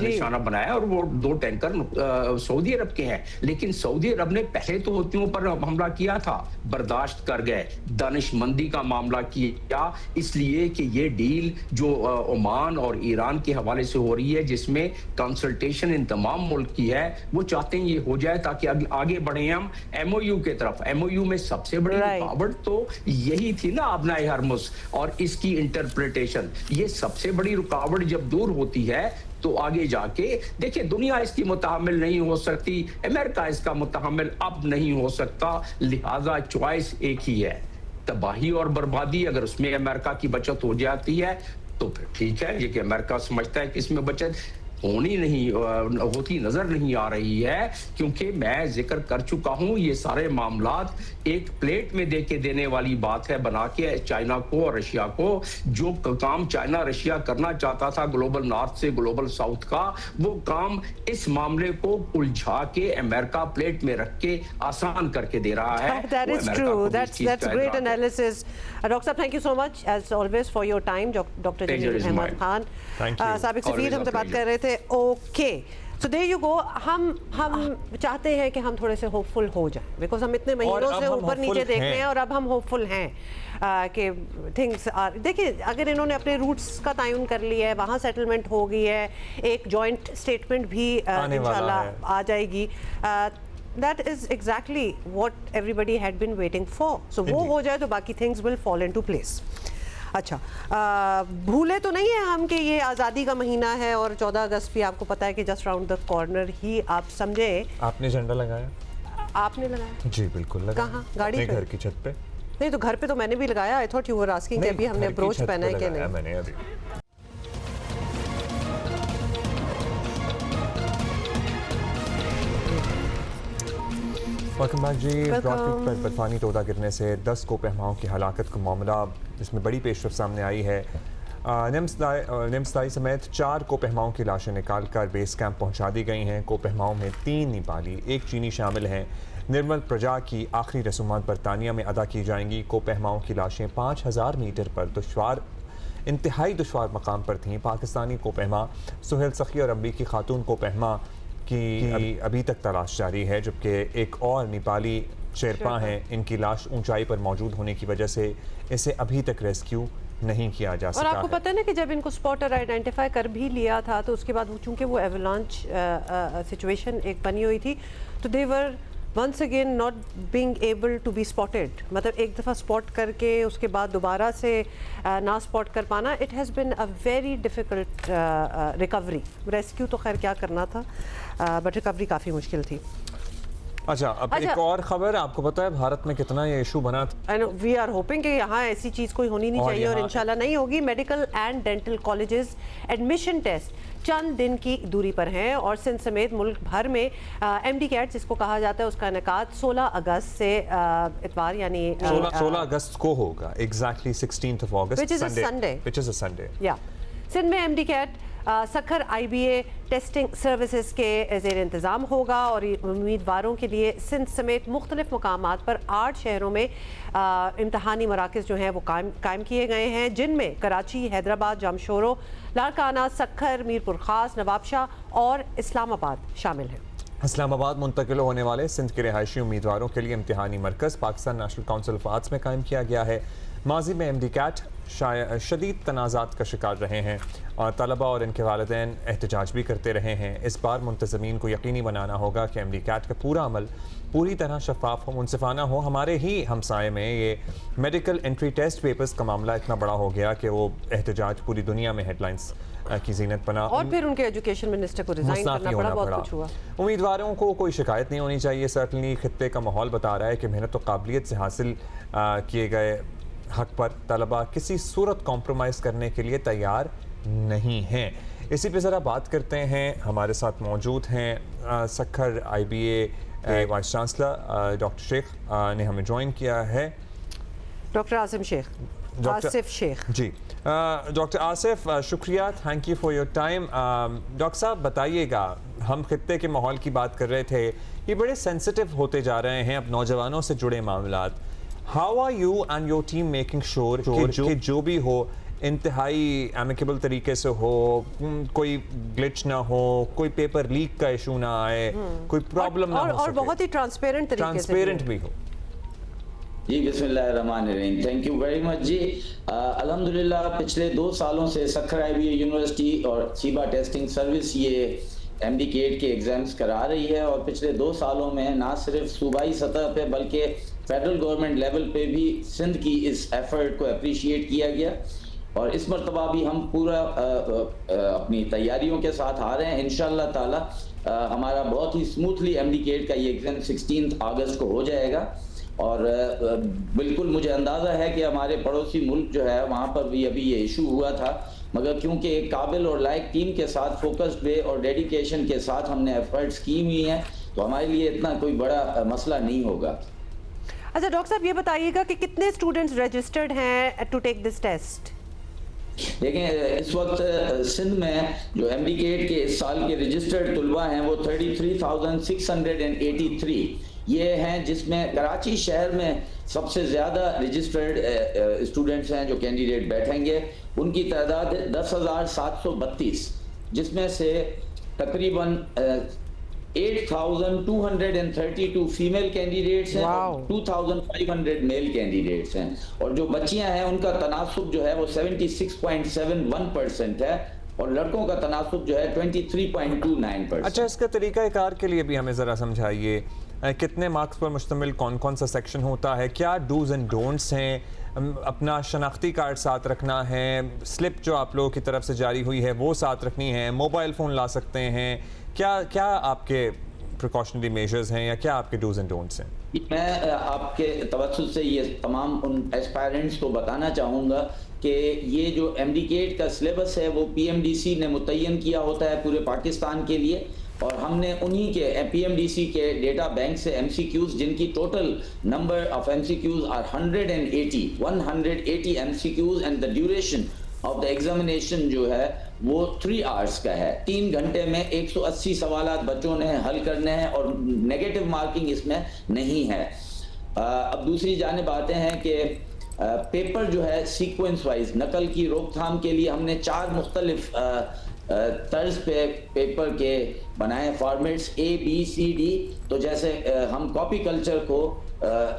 S7: निशाना बनाया और वो 2 टैंकर सऊदी अरब के हैं, लेकिन सऊदी अरब ने पहले तो होतियों पर हमला किया था, बर्दाश्त कर गए, दानिशमंदी का मामला किया, इसलिए कि ये डील जो ओमान और ईरान के हवाले से हो रही है, जिसमें कंसल्टेशन इन तमाम मुल्क की है, वो चाहते हैं ये हो जाए ताकि आगे बढ़े हम MOU के तरफ। MOU में सबसे बड़ी रुकावट तो यही थी ना अपनाए हरमुस और इसकी इंटरप्रिटेशन, ये सबसे बड़ी रुकावट जब दूर होती है तो आगे जाके देखिए दुनिया इसकी मुतहम्मिल नहीं हो सकती, अमेरिका इसका मुतहम्मिल अब नहीं हो सकता, लिहाजा चॉइस एक ही है, तबाही और बर्बादी। अगर उसमें अमेरिका की बचत हो जाती है तो फिर ठीक है, ये कि अमेरिका समझता है कि इसमें बचत होती नजर नहीं आ रही है, क्योंकि मैं जिक्र कर चुका हूं ये सारे मामलात एक प्लेट में देके देने वाली बात है बना के चाइना को और रशिया को। जो काम चाइना रशिया करना चाहता था ग्लोबल नॉर्थ से ग्लोबल साउथ का, वो काम इस मामले को उलझा के अमेरिका प्लेट में रख के आसान करके दे रहा है।
S2: That is true. That's great analysis. Dr. Saab, thank you so much as always for your time. Dr. Jamil Ahmad Khan, साबिक सफीर हमसे बात कर रहे थे। Okay, So there you go. हम चाहते हैं कि हम थोड़े से होपफुल हो जाएं, बिकॉज हम इतने महीनों से ऊपर नीचे देख रहे हैं और अब हम होपफुल हैं कि थिंग्स आर। देखिए, अगर इन्होंने अपने रूट्स का तयन कर लिया है, वहाँ सेटलमेंट हो गई है, एक जॉइंट स्टेटमेंट भी इंशाल्लाह आ जाएगी, that is exactly what everybody had been waiting for. So वो हो जाए तो बाकी things will fall into place. अच्छा, भूले तो नहीं है हम कि ये आज़ादी का महीना है और 14 अगस्त भी आपको पता है कि जस्ट राउंड द कॉर्नर ही, आप समझे।
S1: आपने झंडा लगाया?
S2: आपने लगाया?
S1: जी बिल्कुल लगाया।
S2: कहाँ? गाड़ी पे?
S1: घर की छत पे।
S2: नहीं तो घर पे तो मैंने भी लगाया। I thought you were asking कि अभी हमने अप्रोच पहना है कि नहीं।
S1: मैंने अभी वेलकम बैक जी। ब्रॉडफील्ड पर बर्फानी तोदा गिरने से 10 कोह पैमाओं की हलाकत का मामला, जिसमें बड़ी पेशरफ सामने आई है। निम्सलाई समेत 4 कोह पैमाओं की लाशें निकाल कर बेस कैंप पहुंचा दी गई हैं। कोह पैमाओं में 3 नेपाली, 1 चीनी शामिल हैं। निर्मल प्रजा की आखिरी रसूमात बरतानिया में अदा की जाएंगी। कोह पैमाओं की लाशें 5000 मीटर पर इंतहाई दुश्वार मकाम पर थीं। पाकिस्तानी कोह पैमा सुहेल सखी और अम्बी की खातून कोह पैमा की अभी तक तलाश जारी है, जबकि एक और नेपाली शेरपा हैं, इनकी लाश ऊंचाई पर मौजूद होने की वजह से इसे अभी तक रेस्क्यू नहीं किया जा सका।
S2: और आपको पता है ना कि जब इनको स्पॉटर आइडेंटिफाई कर भी लिया था तो उसके बाद चूंकि वो एवलांच सिचुएशन एक बनी हुई थी, तो they were once again not being able to be spotted. मतलब एक दफ़ा स्पॉट करके उसके बाद दोबारा से ना स्पॉट कर पाना, it has been a very difficult recovery. Rescue तो खैर क्या करना था, बट रिकवरी काफ़ी मुश्किल थी।
S1: अच्छा, अब एक और खबर, आपको पता है भारत में कितना ये इशू बना था?
S2: वी आर होपिंग कि यहाँ ऐसी चीज़ कोई होनी नहीं चाहिए और इंशाल्लाह नहीं होगी। Medical and dental colleges admission test चंद दिन की दूरी पर हैं और सिंध समेत मुल्क भर में MD कैट जिसको कहा जाता है उसका इनेकाद 16 अगस्त से इतवार यानी
S1: 16 अगस्त को होगा, exactly 16th of August,
S2: which is a Sunday. या सिंध में MD CAT Sukkur IBA testing services के ज़ेर इंतज़ाम होगा और उम्मीदवारों के लिए सिंध समेत मुख्तलिफ मकामात पर 8 शहरों में इम्तहानी मराकज़ जो हैं वो कायम किए गए हैं, जिनमें कराची, हैदराबाद, जामशोरो, लाड़काना, सखर, मीरपुर ख़ास, नवाबशाह और इस्लामाबाद शामिल हैं।
S1: इस्लामाबाद मुंतकिल होने वाले सिंध के रिहायशी उम्मीदवारों के लिए इम्तिहानी मरकज़ Pakistan national council of arts में कायम किया गया है। माजी में MD कैट शदीद तनाज़ात का शिकार रहे हैं और तलबा और इनके वालिदैन एहतजाज भी करते रहे हैं। इस बार मुंतज़मीन को यकीनी बनाना होगा कि MD कैट का पूरा अमल पूरी तरह शफाफ हो, मुनसिफाना हो। हमारे ही हमसाए में ये मेडिकल एंट्री टेस्ट पेपर्स का मामला इतना बड़ा हो गया कि वो एहतजाज पूरी दुनिया में हेडलाइंस की जीनत बना
S2: और फिर उनके एजुकेशन मिनिस्टर को रिजाइन करना पड़ा, बहुत कुछ हुआ।
S1: उम्मीदवारों को कोई शिकायत नहीं होनी चाहिए। सर्टनली खित्ते का माहौल बता रहा है कि मेहनत और काबिलियत से हासिल किए गए हक पर तलबा किसी सूरत कॉम्प्रोमाइज़ करने के लिए तैयार नहीं हैं। इसी पे ज़रा बात करते हैं। हमारे साथ मौजूद हैं Sukkur IBA vice chancellor doctor Sheikh ने हमें ज्वाइन किया है।
S2: डॉक्टर आसिफ शेख
S1: जी। डॉक्टर आसिफ, शुक्रिया, thank you for your time. Doctor साहब बताइएगा, हम खित्ते के माहौल की बात कर रहे थे, ये बड़े सेंसिटिव होते जा रहे हैं अब नौजवानों से जुड़े मामलात। How are you and your team making sure कि जो भी हो इंतहाई एमिकेबल तरीके से हो, कोई ग्लिच ना हो, कोई पेपर लीक का इशू ना आए, कोई प्रॉब्लम ना हो
S2: और बहुत ही ट्रांसपेरेंट तरीके से
S1: भी हो?
S8: जी बिस्मिल्लाहिर्रहमानिर्रहीम, थैंक यू वेरी मच जी। अल्हम्दुलिल्लाह पिछले 2 सालों से सखर IBA यूनिवर्सिटी और शीबा टेस्टिंग सर्विस ये MD कैट के एग्ज़ाम्स करा रही है और पिछले 2 सालों में ना सिर्फ सूबाई सतह पे बल्कि फेडरल गवर्नमेंट लेवल पे भी सिंध की इस एफर्ट को अप्रिशिएट किया गया और इस मरतबा भी हम पूरा अपनी तैयारियों के साथ आ रहे हैं। इंशाअल्लाह ताला हमारा बहुत ही स्मूथली MD कैट का ये एग्ज़ाम 16 अगस्त को हो जाएगा और बिल्कुल मुझे अंदाज़ा है कि हमारे पड़ोसी मुल्क जो है वहाँ पर भी अभी ये इशू हुआ था, मगर क्योंकि एक काबिल और लायक टीम के साथ फोकस्ड वे और डेडिकेशन के साथ हमने एफर्ट्स की हुई हैं, तो हमारे लिए इतना कोई बड़ा मसला नहीं होगा।
S2: अच्छा डॉक्टर साहब, ये बताइएगा कि कितने स्टूडेंट्स रजिस्टर्ड हैं टू टेक दिस टेस्ट?
S8: देखें, इस वक्त सिंध में जो MD कैट के इस साल के रजिस्टर्ड तुलबा हैं वो 33,683 ये हैं, जिसमें कराची शहर में सबसे ज़्यादा रजिस्टर्ड स्टूडेंट्स हैं जो कैंडिडेट बैठेंगे। उनकी तादाद 10,732, जिसमें से तकरीबन 8,232 फीमेल कैंडिडेट्स हैं और 2,500 मेल कैंडिडेट्स हैं, और जो बच्चियां हैं उनका तनासुब जो है वो 76.71% है और लड़कों का तनासुब जो है 23.29%।
S1: अच्छा, इसका तरीकाकार के लिए भी हमें ज़रा समझाइए, कितने मार्क्स पर मुश्तमिल कौन कौन सा सेक्शन होता है, क्या डूज एंड डोंट्स हैं, अपना शनाख्ती कार्ड साथ रखना है, स्लिप जो आप लोगों की तरफ से जारी हुई है वो साथ रखनी है, मोबाइल फ़ोन ला सकते हैं, क्या आपके प्रिकॉशनरी मेजर्स हैं या क्या आपके डूज एंड डोंट्स हैं?
S8: मैं आपके तवज्जुह से ये तमाम उन एस्पायरेंट्स को बताना चाहूँगा कि ये जो एमडीकेट का सिलेबस है वो पीएमडीसी ने मुतय्यन किया होता है पूरे पाकिस्तान के लिए, और हमने उन्हीं के पीएमडीसी के डेटा बैंक से एमसीक्यूज, जिनकी total number of MCQs are 180 MCQs and the duration of the examination जो है वो 3 आवर्स का है। 3 घंटे में 180 सवालात बच्चों ने हल करने हैं और नेगेटिव मार्किंग इसमें नहीं है। अब दूसरी जानिब आते हैं कि पेपर जो है सीक्वेंस वाइज नकल की रोकथाम के लिए हमने 4 मुख्तलिफ तर्ज पे पेपर के बनाए formats A, B, C, D, तो जैसे हम कॉपी कल्चर को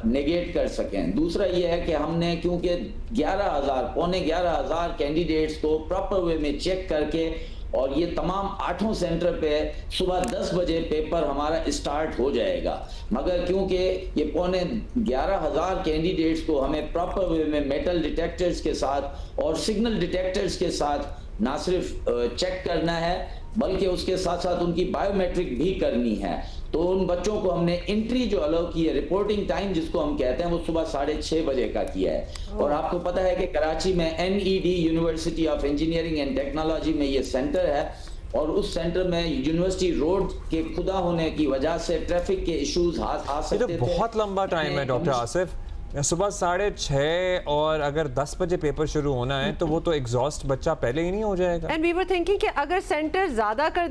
S8: नेगेट कर सकें। दूसरा ये है कि हमने क्योंकि 11,000 कैंडिडेट्स को प्रॉपर वे में चेक करके, और ये तमाम 8 सेंटर पे सुबह 10 बजे पेपर हमारा स्टार्ट हो जाएगा, मगर क्योंकि ये 11,500 कैंडिडेट्स को हमें प्रॉपर वे में मेटल डिटेक्टर्स के साथ और सिग्नल डिटेक्टर्स के साथ ना सिर्फ चेक करना है बल्कि उसके साथ साथ उनकी बायोमेट्रिक भी करनी है, तो उन बच्चों को हमने एंट्री जो अलाउ की है, रिपोर्टिंग टाइम जिसको हम कहते हैं, वो सुबह 6:30 बजे का किया है। और आपको पता है कि कराची में NED university of engineering and technology में ये सेंटर है, और उस सेंटर में यूनिवर्सिटी रोड के खुदा होने की वजह से ट्रैफिक के इश्यूज आ सकते थे।
S1: बहुत लंबा टाइम है डॉक्टर आसिफ, सुबह 6:30 और अगर 10 बजे पेपर शुरू होना है तो वो तो एग्जॉस्ट बच्चा पहले ही नहीं हो जाएगा।
S2: एंड वी वर थिंकिंग कि अगर सेंटर ज़्यादा कर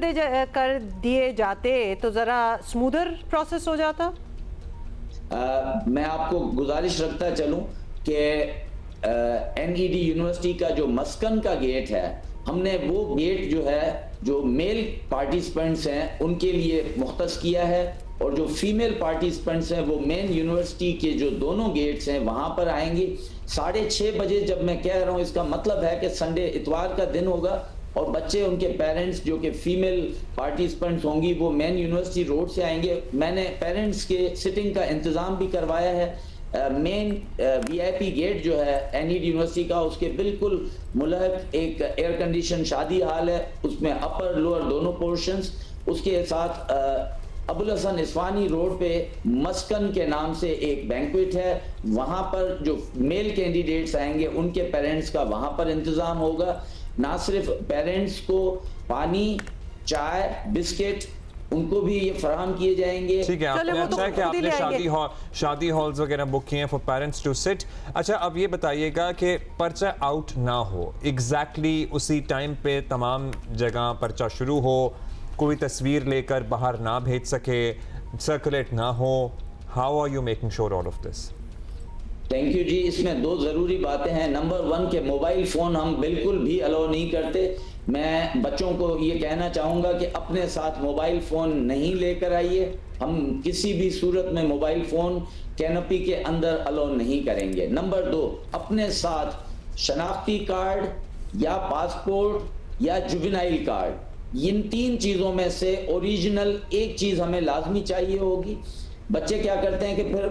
S2: दिए जाते तो ज़रा स्मूदर प्रोसेस हो जाता।
S8: मैं आपको गुजारिश रखता चलूं कि NED यूनिवर्सिटी का जो मस्कन का गेट है, हमने वो गेट जो है जो मेल पार्टिसिपेंट्स हैं उनके लिए मुख्तस किया है, और जो फीमेल पार्टिसिपेंट्स हैं वो मेन यूनिवर्सिटी के जो दोनों गेट्स हैं वहां पर आएंगी 6:30 बजे। जब मैं कह रहा हूं इसका मतलब है कि संडे इतवार का दिन होगा, और बच्चे उनके पेरेंट्स जो कि फीमेल पार्टिसिपेंट्स होंगी वो मेन यूनिवर्सिटी रोड से आएंगे। मैंने पेरेंट्स के सिटिंग का इंतजाम भी करवाया है। मेन VIP गेट जो है NED यूनिवर्सिटी का, उसके बिल्कुल मुल्हक एक एयर कंडीशन शादी हाल है, उसमें अपर लोअर दोनों पोर्शंस, उसके साथ अबुल हसन इस्वानी रोड पे मस्कन के नाम से एक बैंक्वेट है, वहां पर जो मेल कैंडिडेट्स आएंगे उनके पेरेंट्स का वहां पर इंतजाम होगा। ना सिर्फ पेरेंट्स को पानी, चाय, बिस्किट उनको भी ये फराहम किए जाएंगे।
S1: ठीक है, आपने अच्छा है कि आपने शादी हॉल्स वगैरह बुक किए हैं फॉर पेरेंट्स टू सिट। अच्छा, अब ये बताइएगा कि पर्चा आउट ना हो, एग्जैक्टली उसी टाइम पे तमाम जगह पर्चा शुरू हो, कोई तस्वीर लेकर बाहर ना भेज सके, सर्कुलेट ना हो। How are you making sure all of this?
S8: Thank you ji. इसमें 2 जरूरी बातें हैं। नंबर 1 के मोबाइल फोन हम बिल्कुल भी अलाउ नहीं करते। मैं बच्चों को ये कहना चाहूंगा कि अपने साथ मोबाइल फोन नहीं लेकर आइए। हम किसी भी सूरत में मोबाइल फोन कैनोपी के अंदर अलाउ नहीं करेंगे। नंबर 2, अपने साथ शनाख्ती कार्ड या पासपोर्ट या जुवेनाइल कार्ड, इन 3 चीजों में से ओरिजिनल एक चीज हमें लाजमी चाहिए होगी। बच्चे क्या करते हैं कि फिर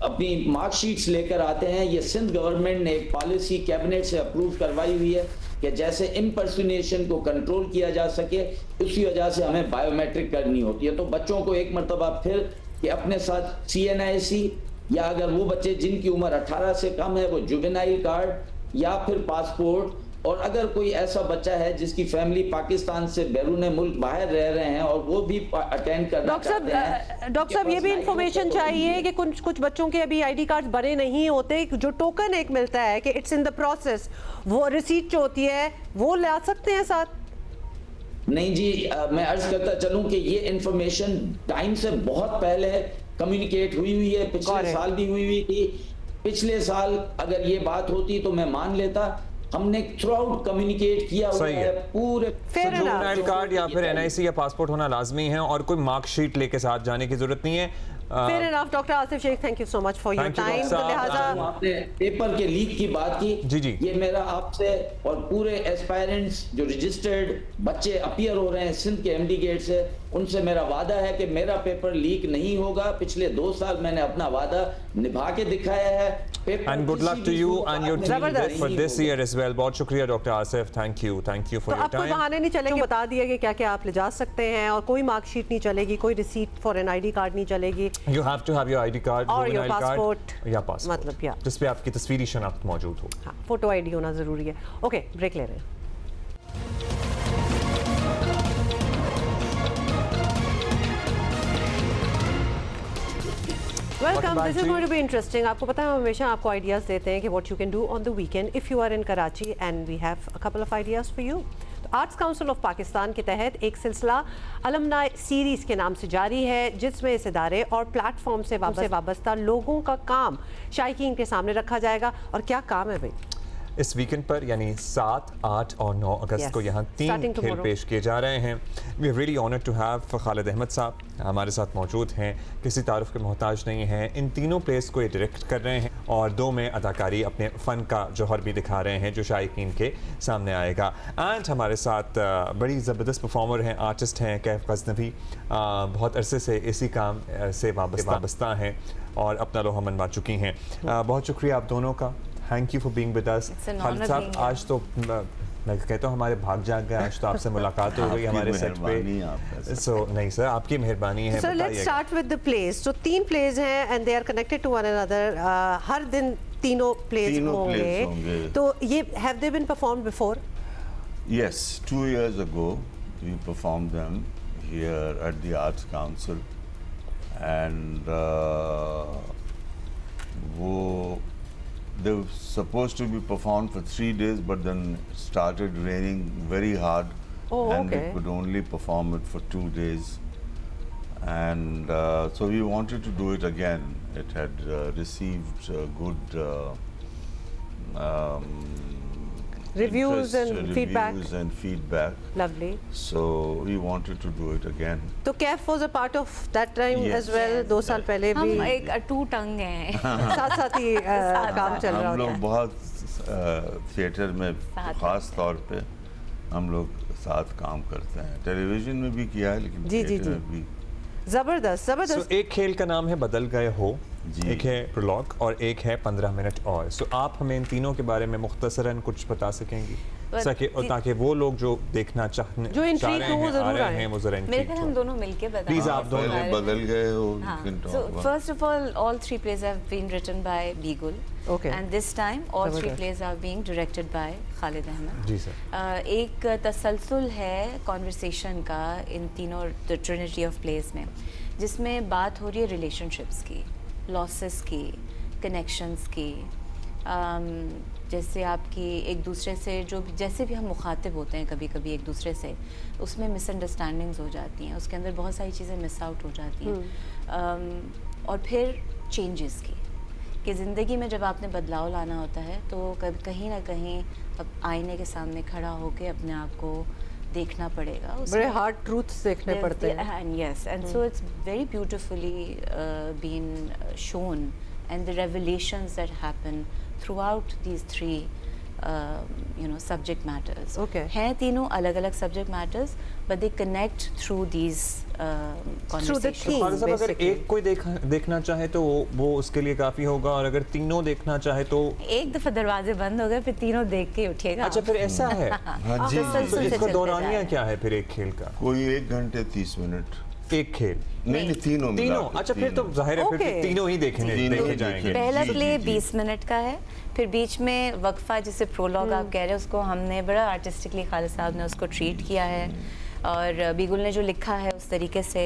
S8: अपनी मार्कशीट्स लेकर आते हैं। ये सिंध गवर्नमेंट ने एक पॉलिसी कैबिनेट से अप्रूव करवाई हुई है कि जैसे इम्पर्सोनेशन को कंट्रोल किया जा सके, उसी वजह से हमें बायोमेट्रिक करनी होती है। तो बच्चों को एक मरतबा फिर कि अपने साथ CNIC, या अगर वो बच्चे जिनकी उम्र 18 से कम है वो जुवेनाइल कार्ड या फिर पासपोर्ट, और अगर कोई ऐसा बच्चा है जिसकी फैमिली पाकिस्तान से बैरून मुल्क बाहर रह रहे हैं और वो भी अटेंड करना चाहते हैं।
S2: डॉक्टर साहब, ये भी इंफॉर्मेशन चाहिए कि कुछ बच्चों के अभी ID कार्ड बने नहीं होते, जो टोकन एक मिलता है कि इट्स इन द प्रोसेस, वो रिसीट जो होती है वो ला सकते हैं साथ?
S8: नहीं जी, मैं अर्ज करता चलूं कि ये इंफॉर्मेशन टाइम से बहुत पहले कम्युनिकेट हुई है, पिछले साल भी हुई थी। पिछले साल अगर ये बात होती तो मैं मान लेता हमने थ्रू आउट कम्युनिकेट किया हुआ
S1: सही
S8: है
S1: है।
S8: पूरे
S2: Fair
S1: जो
S2: enough.
S1: NIL कार्ड या फिर NIC या पासपोर्ट होना लाजमी है और कोई मार्कशीट लेके साथ जाने की जरूरत नहीं है।
S2: Fair enough, Dr. Asif Sheikh, thank you so much for your
S1: Thank you,
S2: time.
S1: Dr.
S2: तो लिहाजा
S8: आपने पेपर के लीक की बात की,
S1: जी, जी।
S8: ये मेरा आपसे और पूरे एस्पायरेंट्स जो रजिस्टर्ड बच्चे अपीयर हो रहे हैं सिंध के एमडी गेट से, उनसे मेरा वादा है कि मेरा पेपर लीक नहीं होगा। पिछले 2 साल मैंने अपना वादा निभा के दिखाया है।
S1: And good luck to you and your team
S2: जबरदस्त।
S1: for this year as well. बहुत शुक्रिया doctor Asif, thank you for
S2: तो
S1: your
S2: अब कोई
S1: time.
S2: बहाने नहीं चलेंगे, बता दिया कि क्या क्या आप ले जा सकते हैं और कोई मार्कशीट नहीं चलेगी, कोई receipt for an ID card नहीं चलेगी
S1: You have to have your ID card,
S2: और
S1: your
S2: your
S1: NIL card
S2: passport,
S1: या पासपोर्ट,
S2: मतलब या
S1: जिस पे आपकी तस्वीरी शनाख्त मौजूद हो।
S2: हाँ, फोटो ID होना जरूरी है। ओके, ब्रेक ले रहे हैं। वेलकम,
S1: back,
S2: दिस इज
S1: जी।
S2: Going to be interesting. आपको पता है हम हमेशा आपको आइडियाज देते हैं कि what you can do on the weekend if you are in Karachi and we have a couple of ideas for you. Arts council of Pakistan के तहत एक सिलसिला अलमनाई सीरीज के नाम से जारी है, जिसमें इस इदारे और प्लेटफॉर्म से वाबस्ता लोगों का काम शायकीन के सामने रखा जाएगा। और क्या काम है भाई?
S1: इस वीकेंड पर यानी 7, 8 और 9 अगस्त को यहाँ 3
S2: Starting
S1: खेल
S2: tomorrow.
S1: पेश किए जा रहे हैं। We are really honoured to have Khalid Ahmed साहब हमारे साथ मौजूद हैं, किसी तारुफ के मोहताज नहीं हैं। इन तीनों प्लेस को ये डायरेक्ट कर रहे हैं और 2 में अदाकारी अपने फ़न का जौहर भी दिखा रहे हैं जो शायकीन के सामने आएगा। एंड हमारे साथ बड़ी ज़बरदस्त परफॉर्मर हैं, आर्टिस्ट हैं कैफ गज़नवी, बहुत अरसे से इसी काम से वाबस्ता हैं और अपना लोहा मनवा चुकी हैं। बहुत शुक्रिया आप दोनों का, thank you for being with us. Khalid साहब, आज तो मैं कहता हूँ हमारे भाग जाग गए, आज तो आपसे मुलाकात हो गई हमारे सेट पे। सो नहीं सर, आपकी मेहरबानी है।
S2: Sir let's start with the place. तो 3 प्लेस हैं and they are connected to one another. हर दिन तीनों प्लेस होंगे। तो ये have they been performed before?
S9: Yes, 2 years ago we performed them here at the Arts Council, and they were supposed to be performed for 3 days, but then it started raining very hard, and we could only perform it for 2 days. And so we wanted to do it again. It had received good
S2: reviews and
S9: feedback.
S2: Lovely.
S9: So we wanted to do it again.
S2: तो Kaif was a part of that time
S9: Yes.
S2: as well? 2 साल पहले भी
S10: हम एक अटूट टंग हैं।
S2: साथ साथ ही काम चल रहा
S9: हम लोग
S2: होता है।
S9: बहुत थिएटर में ख़ास तौर पे हम लोग साथ काम करते हैं। टेलीविजन में भी किया है, लेकिन
S2: जी,
S9: थिएटर
S2: जी,
S9: में भी।
S2: जबरदस्त जबरदस्त।
S1: एक खेल का नाम है बदल गए हो,
S9: जी।
S1: एक है प्रोलॉग और एक है 15 मिनट और। सो आप हमें इन तीनों के बारे में मुख्तसरन कुछ बता सकेंगी ताकि वो लोग जो देखना
S2: जो intrigue हो, वो जरूर आए।
S1: वो जरा
S10: मेरे ख्याल हम दोनों मिलके बताएं।
S1: Please, आप दोनों।
S9: पहले बदल गए हो।
S10: हाँ.
S9: you can talk
S10: So
S9: about-
S10: first of all 3 plays have been written by Beagle.
S2: Okay.
S10: And this time all 3
S2: जबरदस्त।
S10: plays are being directed by Khalid Ahmed.
S1: जी सर।
S10: एक तसलसल है कॉन्वर्सेशन का इन तीनों द ट्रिनिटी ऑफ प्लेस में, जिसमें बात हो रही है रिलेशनशिप्स की, लॉसेस की, कनेक्शंस की। जैसे आपकी एक दूसरे से जैसे भी हम मुखातिब होते हैं कभी कभी एक दूसरे से, उसमें मिसअंडरस्टैंडिंग्स हो जाती हैं, उसके अंदर बहुत सारी चीज़ें मिस आउट हो जाती हैं। और फिर चेंजेस की कि ज़िंदगी में जब आपने बदलाव लाना होता है तो कहीं ना कहीं अब आईने के सामने खड़ा होकर अपने आप को देखना पड़ेगा।
S2: बड़े हार्ड ट्रूथ्स देखने पड़ते हैं।
S10: And yes, and so it's very beautifully been shown, and the revelations that happen throughout these 3 subject matters.
S2: Okay.
S10: हैं तीनों अलग-अलग subject matters, but they connect through these conversations.
S2: theme.
S1: Khalid साहब, अगर
S2: basically.
S1: एक कोई देखना चाहे तो वो उसके लिए काफ़ी होगा, और अगर तीनों देखना चाहे तो
S10: एक दफ़ा दरवाजे बंद हो गए फिर तीनों देख के उठिएगा।
S1: अच्छा, फिर ऐसा है।
S9: हाँ जी,
S10: तसलसल
S1: तो
S10: से
S1: इसका
S10: चलते
S1: दौरानिया
S10: जा रहे
S1: क्या है फिर एक खेल का?
S9: कोई 1 घंटे 30 मिनट।
S1: एक खेल
S9: नहीं, तीनों मिला
S1: तीनों?
S9: के
S1: अच्छा, फिर तो
S9: तीनों।
S1: जाहिर है फिर
S2: Okay.
S1: तीनों ही देखे
S9: तीनों
S1: जाएंगे।
S9: देखे।
S10: पहला
S9: जी,
S10: प्ले
S9: जी, जी।
S10: 20 मिनट का है, फिर बीच में वक्फा जिसे प्रोलॉग आप कह रहे हैं, उसको हमने बड़ा आर्टिस्टिकली खालिद साहब ने उसको ट्रीट किया है। और बिगुल ने जो लिखा है उस तरीके से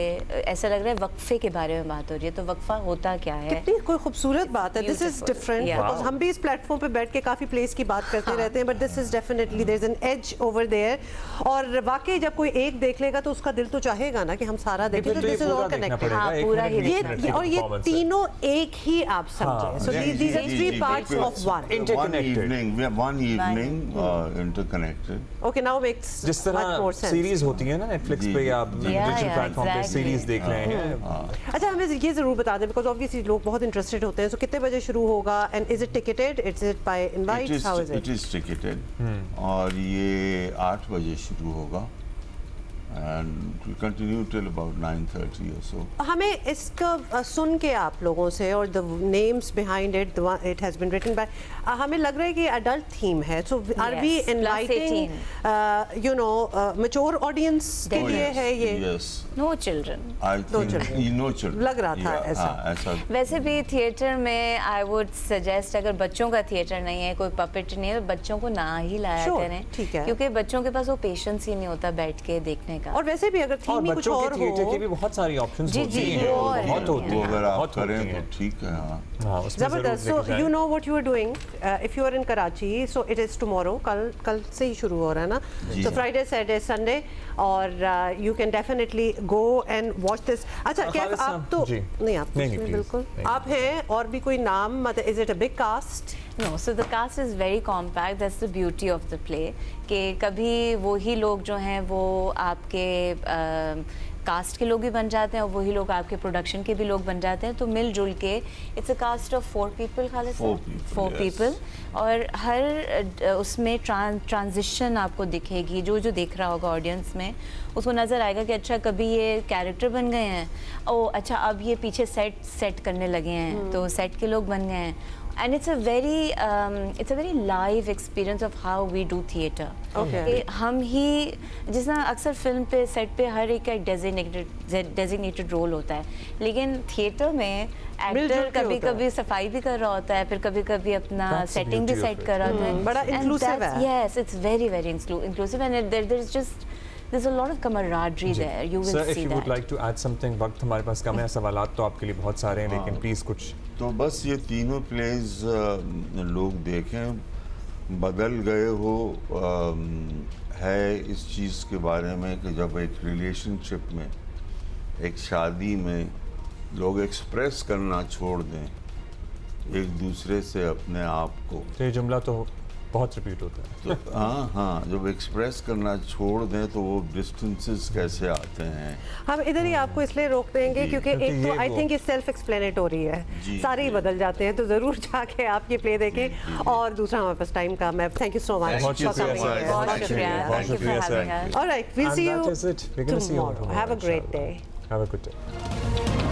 S10: ऐसा लग रहा है वक्फे के बारे में बात हो रही है। तो वक्फा होता क्या है?
S2: कितनी कोई खूबसूरत बात है। दिस इज डिफरेंट बिकॉज हम भी इस प्लेटफॉर्म पे बैठ के काफी प्लेस की बात करते रहते हैं, but this is definitely there is an edge over there. और वाकई जब कोई एक देख लेगा तो उसका दिल तो चाहेगा ना कि हम सारा देखें। तो दिस इज ऑल कनेक्टेड।
S10: हाँ, पूरा ही
S2: ये और ये तीनों एक ही आप समझे। So these are three parts of one
S9: one evening interconnected.
S2: Okay, now makes
S1: जिस तरह सीरीज होती है ना नेटफ्लिक्स पे या डिजिटल प्लेटफॉर्म पे सीरीज देख रहे हैं।
S2: अच्छा, हमें ये जरूर बता दें बिकॉज ऑब्वियसली लोग बहुत इंटरेस्टेड होते हैं। सो कितने बजे शुरू होगा and is it ticketed? Is it by invite? How is
S9: it is ticketed और ये 8 बजे शुरू होगा and will continue till about 9:30 or so.
S2: हमें इसका सुन के आप लोगों से और the names behind it, it has been written by, हमें लग रहा है कि adult theme है. So are we inviting you know mature audience के लिए है ये?
S9: Yes.
S10: No children.
S9: I think no children.
S2: लग रहा था ऐसा.
S10: वैसे भी थिएटर में I would suggest अगर बच्चों का थिएटर नहीं है, कोई puppet नहीं है, बच्चों को ना ही लाया करें.
S2: ठीक है.
S10: क्योंकि बच्चों के पास वो पेशेंस ही नहीं होता बैठ के देखने का.
S2: और वैसे भी अगर थीम ही कुछ और हो,
S1: थिएटर की भी बहुत सारी ऑप्शंस होती हैं, बहुत होती हैं,
S9: अगर आप करें तो ठीक है.
S1: हाँ,
S2: जबरदस्त. So you know what you are doing. If you are in Karachi, so it is tomorrow. कल से ही शुरू हो रहा है ना. So Friday, Saturday, Sunday, और you can definitely go and watch this. अच्छा, कैफ आप तो नहीं, आप बिल्कुल आप हैं और भी कोई नाम, मतलब is it a big cast?
S10: No, so the cast is very compact. That's the beauty of the play. कि कभी वही लोग जो हैं वो आपके कास्ट के लोग भी बन जाते हैं और वही लोग आपके प्रोडक्शन के भी लोग बन जाते हैं. तो मिलजुल के it's a cast of 4 people. खाली 4 people. और हर उसमें ट्रांजिशन आपको दिखेगी. जो देख रहा होगा ऑडियंस में उसको नज़र आएगा कि अच्छा कभी ये कैरेक्टर बन गए हैं, ओ अच्छा अब ये पीछे सेट करने लगे हैं तो सेट के लोग बन गए हैं. And it's a very live experience of how we do theatre.
S2: Okay.
S10: हम ही जिस तरह अक्सर फिल्म पे सेट पे हर एक का डेजिग्नेटेड रोल होता है, लेकिन थिएटर में एक्टर कभी सफाई भी कर रहा होता है, फिर कभी अपना सेटिंग भी सेट कर रहा होता है.
S2: बड़ा इंक्लूसिव है.
S10: Yes, it's very inclusive and there's a lot of camaraderie there. You will see that.
S1: Sir, if you would like to add something, वक्त हमारे पास कम है, सवालात तो आपके लिए बहुत सारे हैं, लेकिन प्लीज कुछ.
S9: तो बस ये तीनों प्लेज लोग देखें. बदल गए हो है इस चीज़ के बारे में कि जब एक रिलेशनशिप में, एक शादी में लोग एक्सप्रेस करना छोड़ दें एक दूसरे से अपने आप को.
S1: तो ये जुमला तो बहुत रिपीट होता है.
S9: तो हाँ, जब एक्सप्रेस करना छोड़ दें तो वो डिस्टेंसेस कैसे आते हैं. हम
S2: इधर ही आपको इसलिए रोक देंगे क्योंकि एक तो आई थिंक ये सेल्फ एक्सप्लेनेटरी है, सारे ही बदल जाते हैं. तो ज़रूर जाके आप ये प्ले देखें. और दूसरा हमारे पास टाइम कम है. Thank you so much.
S10: बहुत शुक्रिया.
S2: All right, we'll see you tomorrow. Have a great day.
S1: Have a good day.